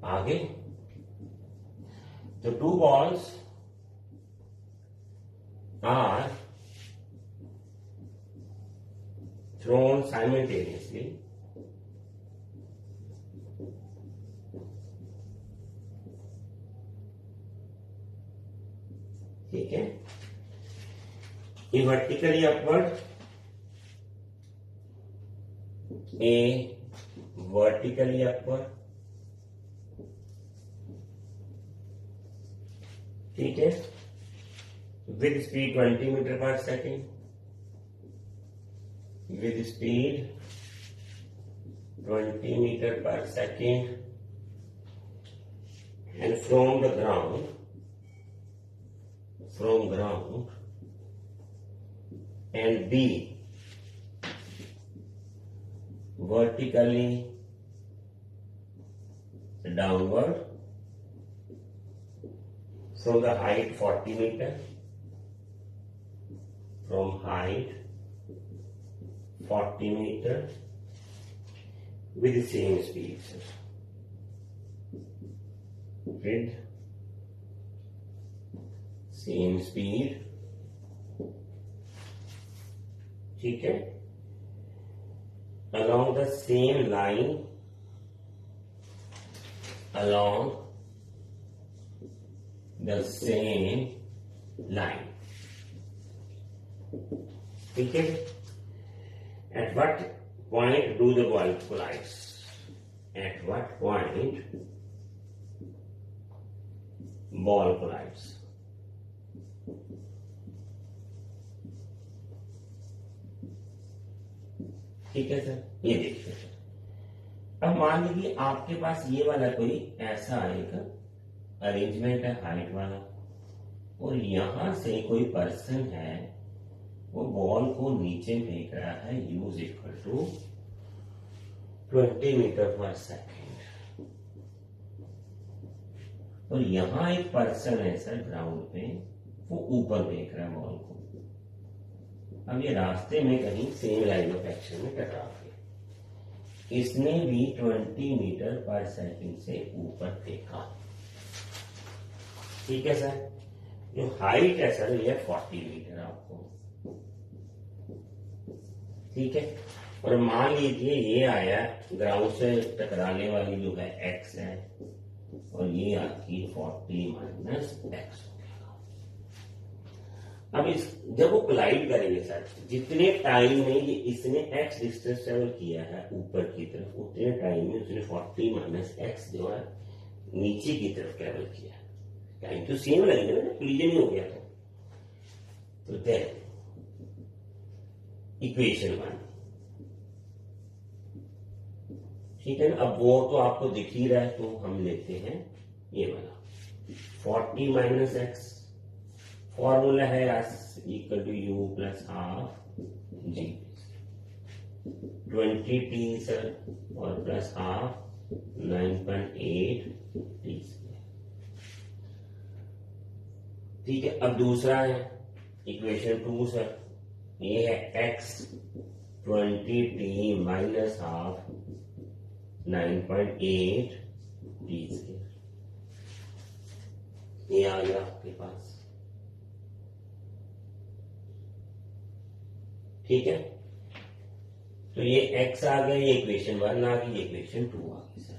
आगे। तो 2 balls are thrown simultaneously ठीक है, A vertically upward, A vertically upward, ठीक है, with speed 20 मीटर पर second, with speed 20 meter per second, and from ground and B vertically downward from the height 40 meter, from height 40 meter with the same speed, with same speed, ठीक है, along the same line, along the same line, ठीक है। At what point do the ball collides? At what point ball collides? ठीक है सर, ये देखिए सर। अब मान लीजिए आपके पास ये वाला कोई ऐसा एक अरेंजमेंट है हाइट वाला, और यहां से कोई पर्सन है वो बॉल को नीचे फेंक रहा है U = 20 मीटर पर सेकेंड, और यहां एक पर्सन है सर ग्राउंड पे, वो ऊपर फेंक रहा है बॉल को। अब ये रास्ते में कहीं सेम लाइन ऑफ एक्शन में टकरा गए, इसने भी 20 मीटर पर सेकेंड से ऊपर फेंका। ठीक है सर, जो हाइट है सर ये 40 मीटर आपको, ठीक है। और मान लीजिए ये आया ग्राउंड से टकराने वाली जो है x है, और ये आपकी 40 - x हो गया। अब जब वो कोलाइड करेंगे सर, जितने टाइम में ये इसने x डिस्टेंस ट्रेवल किया है ऊपर की तरफ, उतने टाइम में उसने 40 माइनस x जो है नीचे की तरफ ट्रेवल किया। टाइम तो सेम लगेगा ना, कोलिजन ही हो गया था। तो देन इक्वेशन 1, ठीक है ना। अब वो तो आपको दिख ही रहा है, तो हम लेते हैं ये वाला 40 माइनस एक्स, फॉर्मूला है S equal to u plus half g, 20 t sir और प्लस हाफ 9.8 टी। ठीक है, अब दूसरा है इक्वेशन 2 सर, ये है x 20 T minus half 9.8 T square. ये आ गया आपके पास, ठीक है। तो ये x आ गया, ये इक्वेशन 1 आ गई, ये इक्वेशन 2 आ गई सर।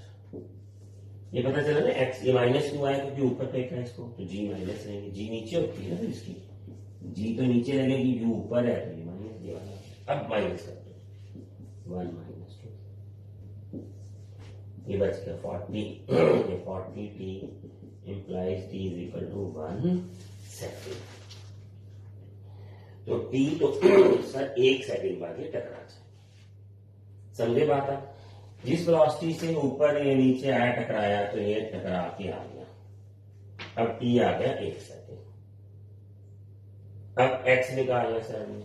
ये पता चला ना, x ये -2 आया क्योंकि ऊपर फेंका है इसको, तो g माइनस रहेंगे, g नीचे होती है ना इसकी, g तो नीचे लगेगी, u ऊपर है तो ये माइनस ये वाला। अब माइनस कर दो 1 माइनस 2, ये बच गया 40 ये 40 t implies t is equal to 1 second. तो t तो सर 1 सेकेंड बाद ये टकरा जाए, समझे बात आप। जिस वेलोसिटी से ऊपर या नीचे आया टकराया, तो ये टकरा के आ गया। अब t आ गया 1 सेकेंड। अब x निकालना सर हमने,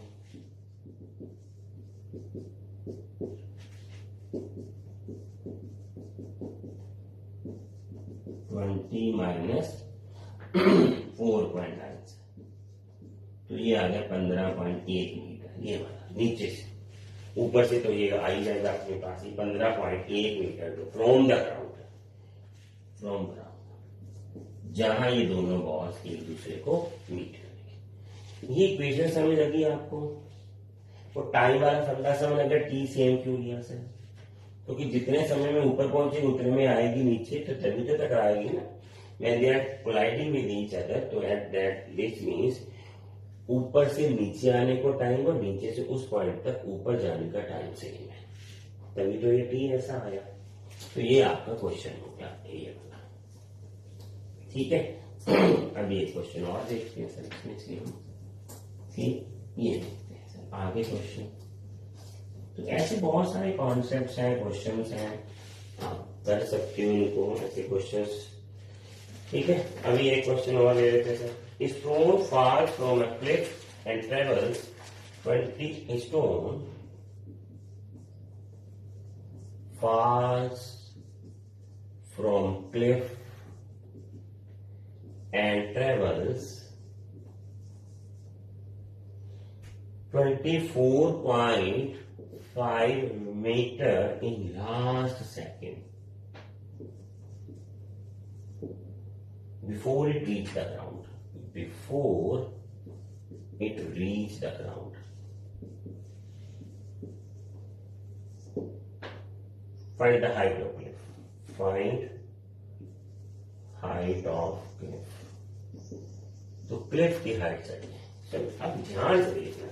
माइनस 4.9, तो ये आ गया 15.1 मीटर। ये वाला नीचे से, ऊपर से तो ये आ ही जाएगा अपने पास ही 15.1 metre from the ground, from ground, जहां ये दोनों बॉल्स एक दूसरे को मीट करेंगे। ये इक्वेशन समझ लगी आपको? तो टाइम वाला फंडा समझ लगा, टी सेम क्यों लिया सर? क्योंकि जितने समय में ऊपर पहुंचे उतने में आएगी नीचे, तो तभी तो टकराएगी ना। when they are colliding with each other, तो at that this means ऊपर से नीचे आने को टाइम और नीचे से उस पॉइंट तक ऊपर जाने का टाइम सेम है, तभी तो ये टी ऐसा आया। तो ये आपका क्वेश्चन हो गया ये वाला, ठीक है। अब ये क्वेश्चन और देखते हैं सर, इसमें से हम फिर ये देखते हैं सर आगे क्वेश्चन। तो ऐसे बहुत सारे कॉन्सेप्ट्स हैं, क्वेश्चंस हैं, आप कर सकते हो इनको, ऐसे क्वेश्चंस, ठीक है। अभी एक क्वेश्चन और ले लेते हैं sir. Stone fall from a cliff and travels 20 stone falls from cliff and travels 24.5 meter in last second before it reached the ground. Before it reached the ground. Find the height of cliff. Find height of cliff. तो क्लिफ की हाइट चाहिए। चलो अब ध्यान से देखना,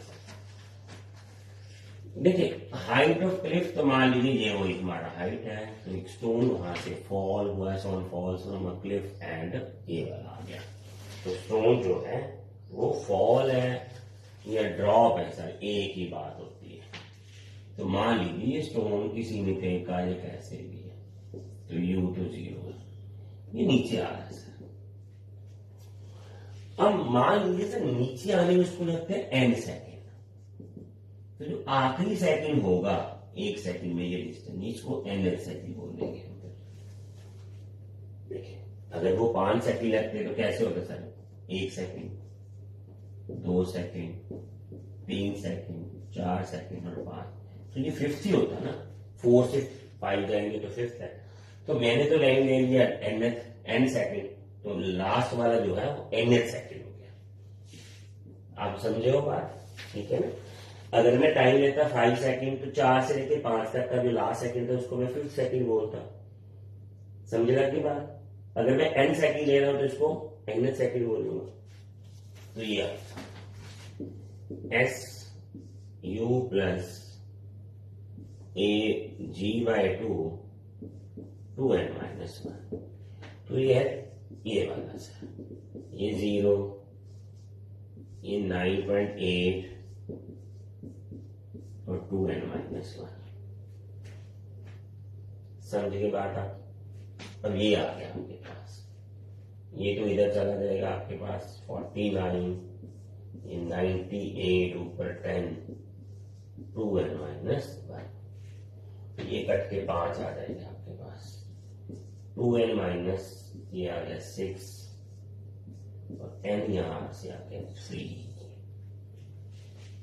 देखिए हाइट ऑफ क्लिफ तो मान लीजिए ये वही हमारा हाइट है, तो एक स्टोन वहां से फॉल हुआ, stone falls from a cliff and ये वाला आ गया। तो स्टोन जो है वो फॉल है या ड्रॉप है सर, एक ही बात होती है। तो मान लीजिए स्टोन किसी ने फेंका या कैसे भी है, तो u तो 0 है, ये नीचे आ रहा है सर। अब मान लीजिए सर नीचे आने में उसको लगते हैं n सेकेंड, तो जो आखिरी सेकंड होगा 1 सेकंड में ये डिस्टेंस, इसको nth सेकंड बोल देंगे। देखिए अगर वो 5 सेकंड लगते तो कैसे होता sir, 1 second, 2 second, 3 second, 4 second और 5, तो ये 50 होता ना, 4 से 5 जाएंगे तो 5th है। तो मैंने तो लाइन ले लिया n सेकंड, तो लास्ट वाला जो है वो nth सेकंड हो गया। आप समझे हो बात, ठीक है ना। अगर मैं टाइम लेता 5 सेकंड, तो 4 से लेके 5 तक का जो लास्ट सेकंड था उसको मैं 5th सेकंड बोलता, समझ लगी बात। अगर मैं n सेकंड ले रहा हूं तो इसको nth सेकंड बोलूंगा। तो ये S u plus a g by two n minus one. तो ये है ये वाला सर, ये 0, ये 9.8 और 2n माइनस वन। समझ के बात आप? अब ये आ गया आपके पास, ये तो इधर चला जाएगा आपके पास 49, ये 98 ऊपर 10, 2n माइनस वन। ये कट के 5 आ जाएगा आपके पास, 2n माइनस ये आ गया 6 और n यहां से आ गया 3।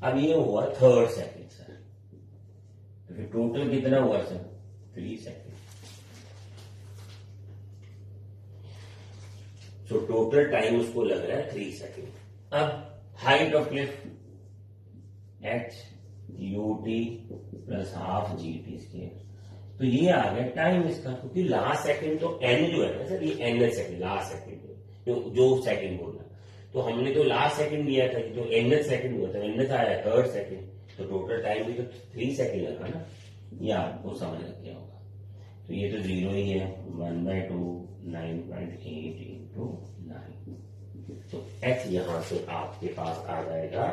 अब ये हुआ थर्ड सेकंड सर, तो फिर टोटल कितना हुआ सर? 3 सेकंड। तो टोटल टाइम उसको लग रहा है 3 सेकंड। अब height of Cliff h ut plus half gt square, तो ये आ गया टाइम इसका, क्योंकि लास्ट सेकंड तो n जो है ना सर, ये n सेकंड लास्ट सेकंड जो सेकंड बोलना, तो हमने तो लास्ट सेकंड दिया था, जो n सेकंड हुआ था, n आया थर्ड सेकंड, तो टोटल टाइम भी तो 3 सेकंड लगा ना, ये आपको समझ लग गया होगा। तो ये तो 0 ही है, 1/2 9.8 इंटू 9, तो h यहां से आपके पास आ जाएगा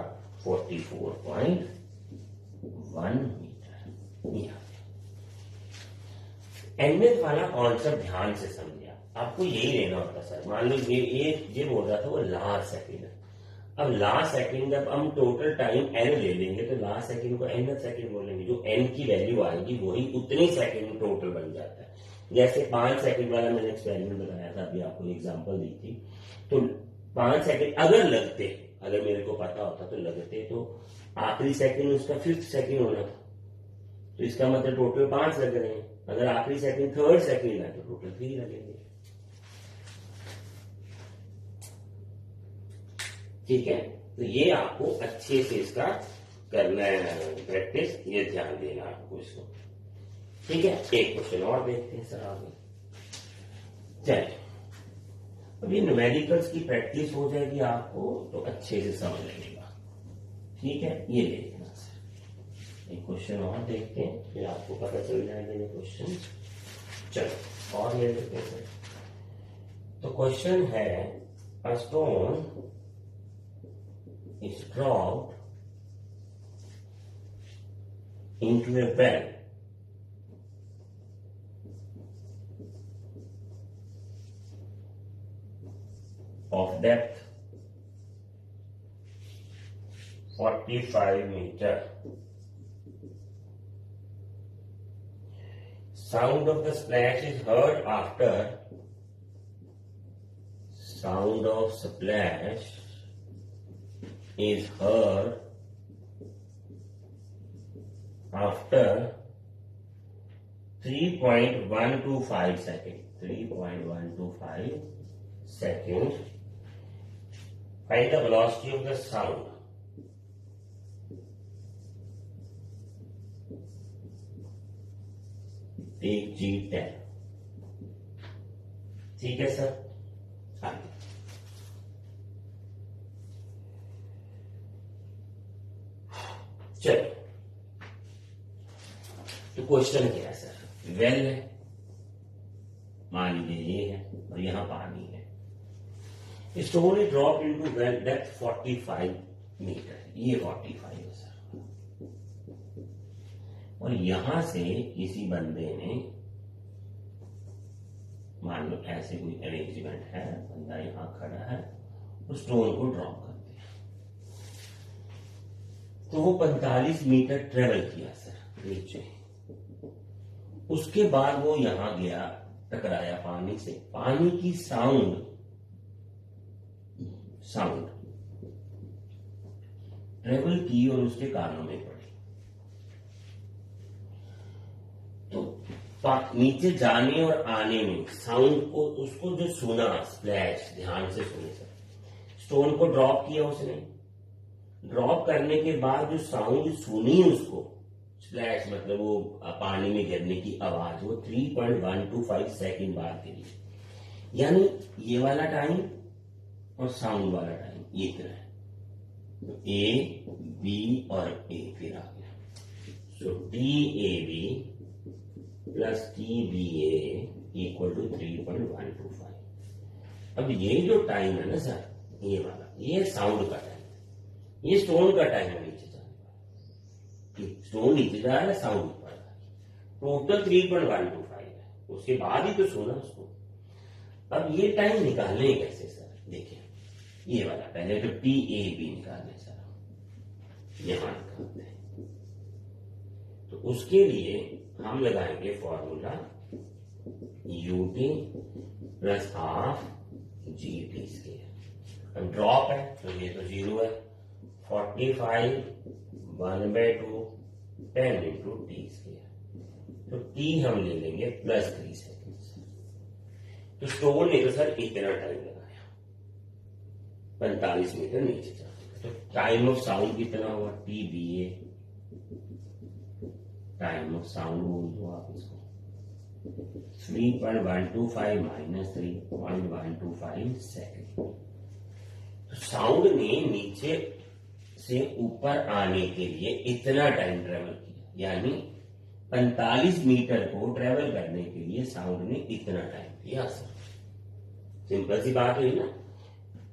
44.1 मीटर। एनएच वाला कॉन्सेप्ट ध्यान से समझिए, आपको यही लेना होता सर। मान लो ये बोल रहा था वो लास्ट सेकंड है। अब लास्ट सेकंड जब हम टोटल टाइम एन ले लेंगे तो लास्ट सेकंड को एन सेकंड बोलेंगे, जो एन की वैल्यू आएगी वही उतनी सेकंड टोटल बन जाता है। जैसे 5 सेकंड वाला मैंने एक्सपेरिमेंट बताया था, अभी आपको एग्जांपल दी थी, तो 5 सेकंड अगर लगते, अगर मेरे को पता होता तो लगते, तो आखिरी सेकंड उसका 5th सेकंड होना था, तो इसका मतलब टोटल 5 लग रहे हैं। अगर आखिरी सेकंड 3rd सेकंड है तो टोटल 3 लगेंगे। ठीक है, तो ये आपको अच्छे से इसका करना है प्रैक्टिस, ये ध्यान देना आपको इसको। ठीक है, एक क्वेश्चन और देखते हैं सर आगे। चलिए, अब ये न्यूमेरिकल्स की प्रैक्टिस हो जाएगी आपको तो अच्छे से समझ लगेगा। ठीक है, ये देखना सर, एक क्वेश्चन और देखते हैं, फिर आपको पता चल जाएगा ये क्वेश्चन। चलो और ले लेते हैं। तो क्वेश्चन है, a stone is dropped into a well of depth 45 meter. Sound of the splash is heard after. Sound of splash is heard after 3.125 seconds. 3.125 seconds. Find the velocity of the sound. Take G10. ठीक है सर, आगे। चलो, तो क्वेश्चन क्या है सर? वेल है, मान लीजिए ये है और यहां पानी है। Stone is drop into well depth 45 metre, ये 45 है सर। और यहां से किसी बंदे ने, मान लो ऐसे कोई अरेंजमेंट है, बंदा यहां खड़ा है, उस स्टोन को ड्रॉप कर दिया, तो वो 45 मीटर ट्रेवल किया सर नीचे। उसके बाद वो यहां गया, टकराया पानी से, पानी की साउंड ट्रेवल की और उसके कानों में पड़ी। तो नीचे जाने और आने में साउंड को, उसको जो सुना स्प्लैश, ध्यान से सुने सर, स्टोन को ड्रॉप किया उसने, ड्रॉप करने के बाद जो साउंड सुनी उसको, स्प्लैश मतलब वो पानी में गिरने की आवाज, वो 3.125 सेकंड बाद गिरी। यानी ये वाला टाइम और साउंड वाला टाइम ये इतना है। तो ए बी और ए फिर आ गया, so T A B plus T B A equal to 3.125। अब ये जो टाइम है ना सर, ये वाला, ये साउंड का टाइम, ये स्टोन का टाइम है नीचे जाने का, स्टोन नीचे जा रहा है, साउंड ऊपर आ रहा है, टोटल 3.125 है, उसके बाद ही तो सुना उसको। अब ये टाइम निकालने कैसे सर, देखिए ये वाला पहले तो टी ए बी निकालने सर, यहां निकालते हैं, तो उसके लिए हम लगाएंगे formula UT plus half g t square. अब ड्रॉप है तो ये तो 0 है, 45 1/2 10 इंटू टी स्क्वायर, तो टी हम ले लेंगे प्लस 3 सेकेंड। तो स्टोन ने तो सर इतना टाइम लगाया, 45 मीटर नीचे जाने, तो टाइम ऑफ साउंड कितना हुआ, t B a, time of sound बोल दो आप इसको, 3.125 माइनस 3.125 सेकेंड। तो साउंड ने नीचे से ऊपर आने के लिए इतना टाइम ट्रेवल किया, यानी 45 मीटर को ट्रेवल करने के लिए साउंड ने इतना टाइम लिया सर। सिंपल सी बात हुई ना।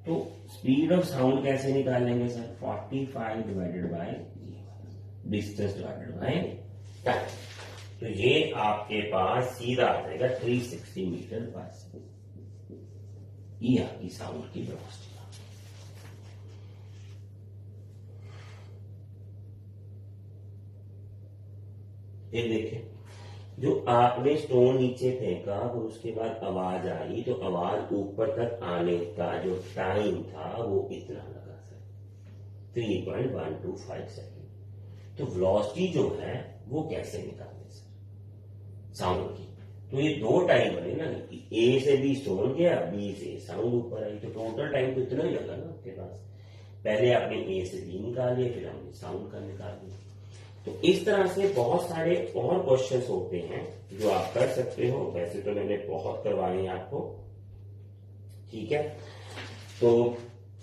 तो स्पीड ऑफ साउंड कैसे निकालेंगे sir, 45 divided by distance divided by time, तो ये आपके पास सीधा आ जाएगा 360 मीटर पर सेकेंड। ये आपकी साउंड की वेलोसिटी। ये देखिए, जो आपने स्टोन नीचे फेंका और उसके बाद आवाज आई, तो आवाज ऊपर तक आने का जो टाइम था वो इतना लगा सर, 3.125 सेकेंड। तो वेलोसिटी जो है वो कैसे निकालते सर साउंड की, तो ये दो टाइम बने ना, ए से बी स्टोन गया, बी से साउंड ऊपर आई, तो टोटल टाइम तो इतना ही लगा ना आपके पास। पहले आपने ए से बी निकाल लिया, फिर हमने साउंड का निकाल लिया। तो इस तरह से बहुत सारे और क्वेश्चंस होते हैं जो आप कर सकते हो, वैसे तो मैंने बहुत करवाए हैं आपको, ठीक है। तो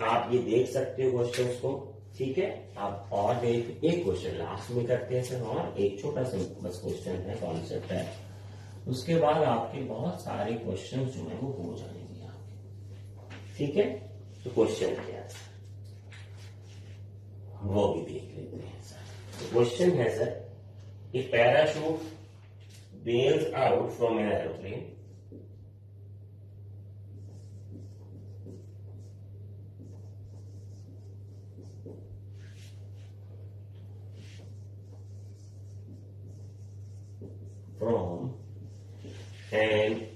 आप ये देख सकते हो क्वेश्चंस को, ठीक है। आप और एक क्वेश्चन लास्ट में करते हैं सर, और एक छोटा सा बस क्वेश्चन है, कॉन्सेप्ट है, उसके बाद आपके बहुत सारे क्वेश्चन जो है वो हो जाएंगे आपके, ठीक है। तो क्वेश्चन क्या है वो भी देख लेते हैं सर। क्वेश्चन है sir, A parachute bails out from an aeroplane from an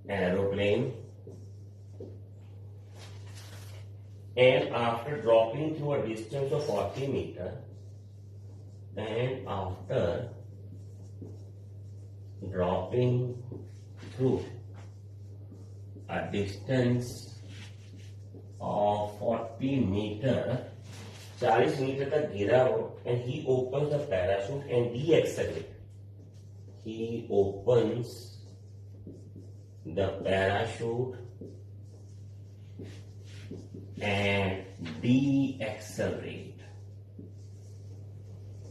aeroplane, and after dropping through a distance of 40 meters, and after dropping through a distance of 40 meters, 40 metre तक गिरा हो, and he opens the parachute and deaccelerates. He opens the parachute and deaccelerate.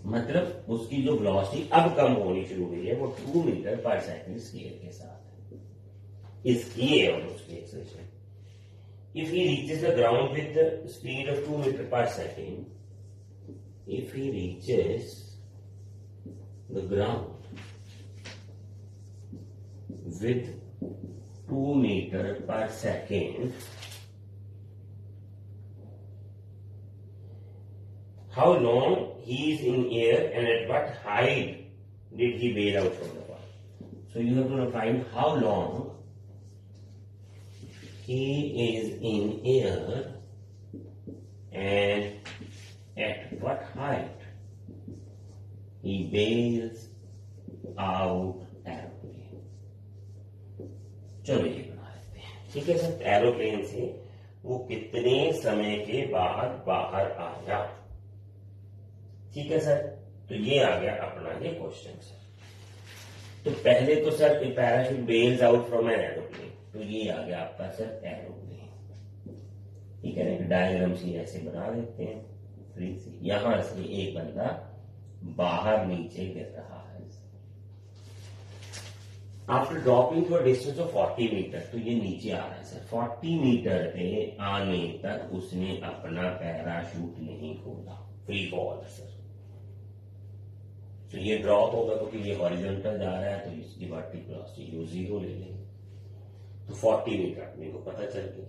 मतलब उसकी जो वेलोसिटी अब कम होनी शुरू हुई है, वो 2 मीटर पर सेकंड स्केल के साथ है, इसकी है और उसकी acceleration. If he reaches the ground with the speed of 2 meters per second, if he reaches the ground with 2 meters per second, how long he is in air and at what height did he bail out from the water? So you have to find how long he is in air and at what height he bails out aeroplane. चलो ये बना लेते हैं, ठीक है सर। एरोप्लेन से वो कितने समय के बाद बाहर आया, ठीक है सर। तो ये आ गया अपना ये क्वेश्चन सर। तो पहले तो sir parachute bails out from an aeroplane, तो ये आ गया आपका सर एरोप्लेन, ठीक है ना, डायग्राम से ऐसे बना देते हैं फ्री से। यहां से एक बंदा बाहर नीचे गिर रहा है after dropping to a distance of 40 metre, तो ये नीचे आ रहा है सर। 40 मीटर पे आने तक उसने अपना पैराशूट नहीं खोला, फ्री फॉल है सर। तो ये ड्रॉप होगा क्योंकि ये हॉरिजॉन्टल जा रहा है, तो इसकी वर्टिकल वेलोसिटी u 0 ले लेंगे। तो 40 मीटर अपने को पता चल गया।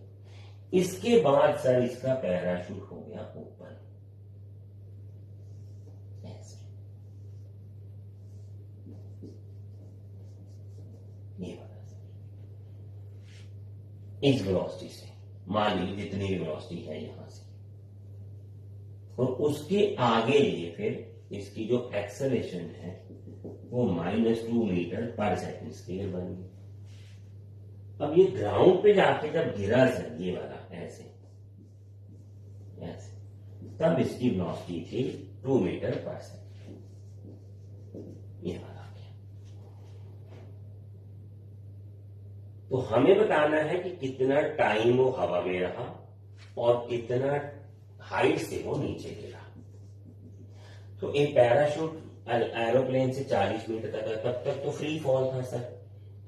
इसके बाद सर इसका पैराशूट हो गया ओपन, ऐसे ये वाला सर, इस वेलोसिटी से मान लीजिए जितनी भी वेलोसिटी है यहां से, और उसके आगे ये फिर इसकी जो एक्सेलरेशन है वो -2 मीटर पर सेकंड स्क्वायर बन गई। अब ये ग्राउंड पे जाके जब गिरा सर ये वाला ऐसे ऐसे, तब इसकी वेलोसिटी थी 2 मीटर पर सेकंड, ये वाला आ गया। तो हमें बताना है कि कितना टाइम वो हवा में रहा और कितना हाइट से वो नीचे गिरा। तो एक पैराशूट एरोप्लेन से 40 मीटर तक है, तब तक तो फ्री फॉल था सर।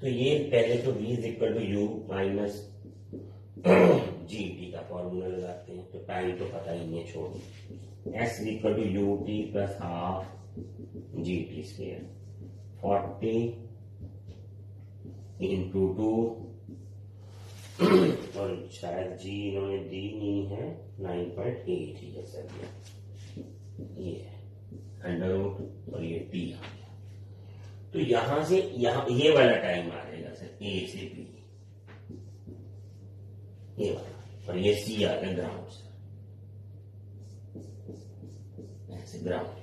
तो ये पहले तो v = u माइनस gt का फॉर्मूला लगाते हैं, तो टाइम तो पता ही नहीं है, छोड़ो। s = ut + half gt square, 40 × 2 और शायद g इन्होंने दी नहीं है, 9.8 ही है सर। ये है √ और ये t आ गया। तो यहां से यहां ये वाला टाइम आ जाएगा सर a से b, ये वाला, और ये c आ गया ग्राउंड सर, ऐसे ग्राउंड।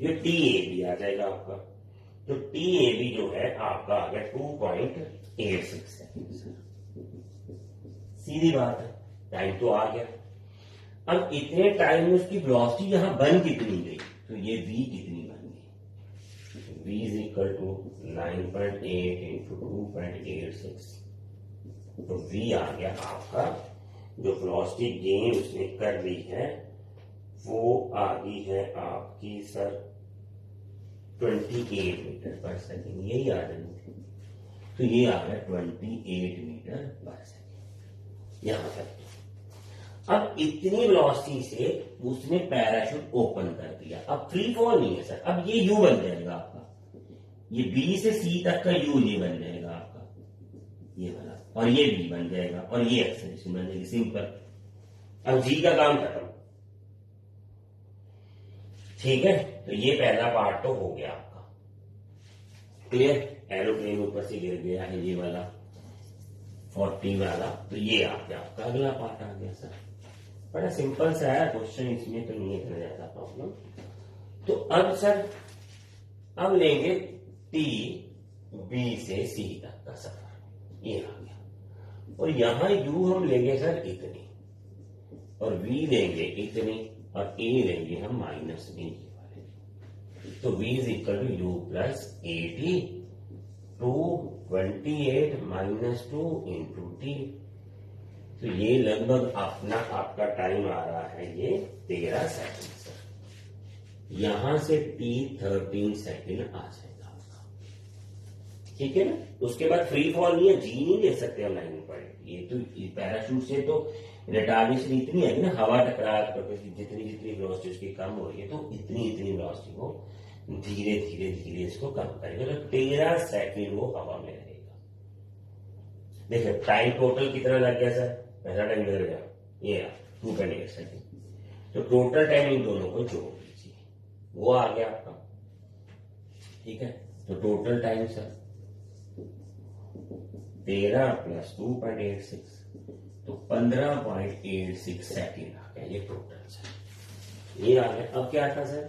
ये TAB आ जाएगा आपका। तो TAB जो है आपका आ गया 2.86 सेकेंड सर। सीधी बात है, टाइम तो आ गया। अब इतने टाइम में उसकी वेलोसिटी यहां बन कितनी गई, तो ये v कितनी बन गई, v = 9.8 × 2.86। तो v आ गया आपका, जो वेलोसिटी गेन उसने कर ली है वो आ गई है आपकी सर 28 मीटर पर सेकेंड, यही आ रही थी। तो ये आ गया 28 मीटर पर सेकेंड यहां तक। अब इतनी वेलोसिटी से उसने पैराशूट ओपन कर दिया, अब फ्री फॉल नहीं है सर। अब ये u बन जाएगा आपका, ये B से C तक का u ये बन जाएगा आपका, ये वाला, और ये B बन जाएगा, और ये एक्सेलरेशन बन जाएगी, सिंपल। अब G का काम खत्म, ठीक है। तो ये पहला पार्ट तो हो गया आपका क्लियर। एरोप्लेन ऊपर से गिर गया है ये वाला 40 वाला, तो ये आ गया आपका अगला पार्ट आ गया सर। बड़ा सिंपल सा है क्वेश्चन, इसमें तो नहीं इतना ज्यादा प्रॉब्लम। तो अब सर अब लेंगे T B से C तक का सफर, ये आ गया। और यहां U हम लेंगे सर इतनी, और V लेंगे इतनी, और A लेंगे हम -B वाले। तो V = U + 80 228 - 2 × t। तो ये लगभग अपना आपका टाइम आ रहा है ये 13 सेकंड सर। यहां से t 13 सेकंड आ जाएगा आपका, ठीक है ना। उसके बाद फ्री फॉल नहीं है, g नहीं ले सकते हम 9.8। ये तो पैराशूट से तो रिटार्डेशन इतनी है ना, हवा टकरा करके जितनी जितनी वेलोसिटी उसकी कम हो रही है, तो इतनी वेलोसिटी को धीरे धीरे धीरे इसको कम करेगा। तो 13 सेकंड वो हवा में रहेगा। देखिए टाइम टोटल कितना लग गया सर, पहला टाइम लग गया ये 2.8 सेकंड। तो टोटल टाइम इन दोनों को जोड़ लीजिए, वो आ गया आपका, ठीक है। तो टोटल टाइम सर 13 + 2.86, तो 15.86 सेकंड आ गया ये टोटल सर, ये आ गया। अब क्या था सर,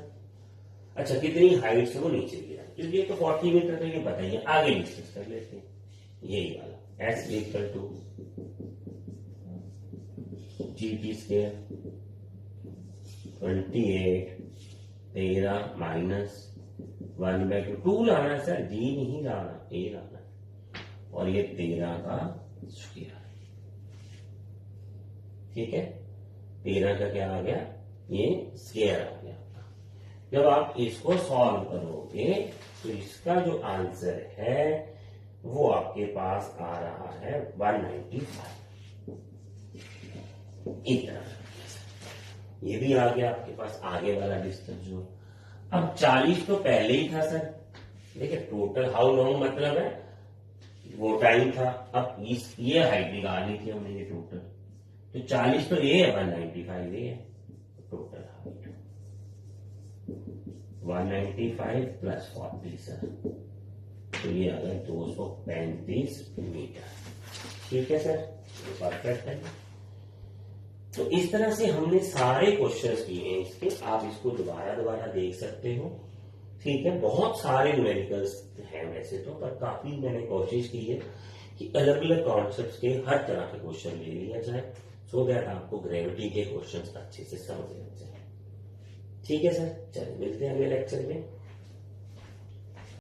अच्छा कितनी हाइट से वो नीचे गिरा, क्योंकि ये तो 40 मीटर तो ये बताइए, आगे डिस्कस कर लेते हैं। यही वाला S = GT स्क्वायर 28 13 - 1/2 2 लाना सर, G नहीं लाना, A लाना, और ये 13 का स्क्वायर। ठीक है, 13 का क्या आ गया, ये स्क्वायर आ गया। जब आप इसको सॉल्व करोगे तो इसका जो आंसर है वो आपके पास आ रहा है 195। एक तरफ ये भी आ गया आपके पास आगे वाला डिस्टेंस जो। अब 40 तो पहले ही था सर, देखिए टोटल हाउ लॉन्ग मतलब है वो टाइम था। अब ये हाइट निकालनी थी हमने, ये टोटल तो 40 तो ये है, 195 ये है टोटल हाइट, 195 प्लस 40 सर, तो ये आ गया 235 मीटर। ठीक है सर, ये परफेक्ट है। तो इस तरह से हमने सारे क्वेश्चंस किए हैं इसके, आप इसको दोबारा देख सकते हो। ठीक है, बहुत सारे न्यूमेरिकल्स हैं वैसे तो, पर काफी मैंने कोशिश की है कि अलग अलग कॉन्सेप्ट्स के हर तरह के क्वेश्चन ले लिया जाए, सो दैट आपको ग्रेविटी के क्वेश्चंस अच्छे से समझ आ जाए। ठीक है सर, चलिए मिलते हैं अगले लेक्चर में।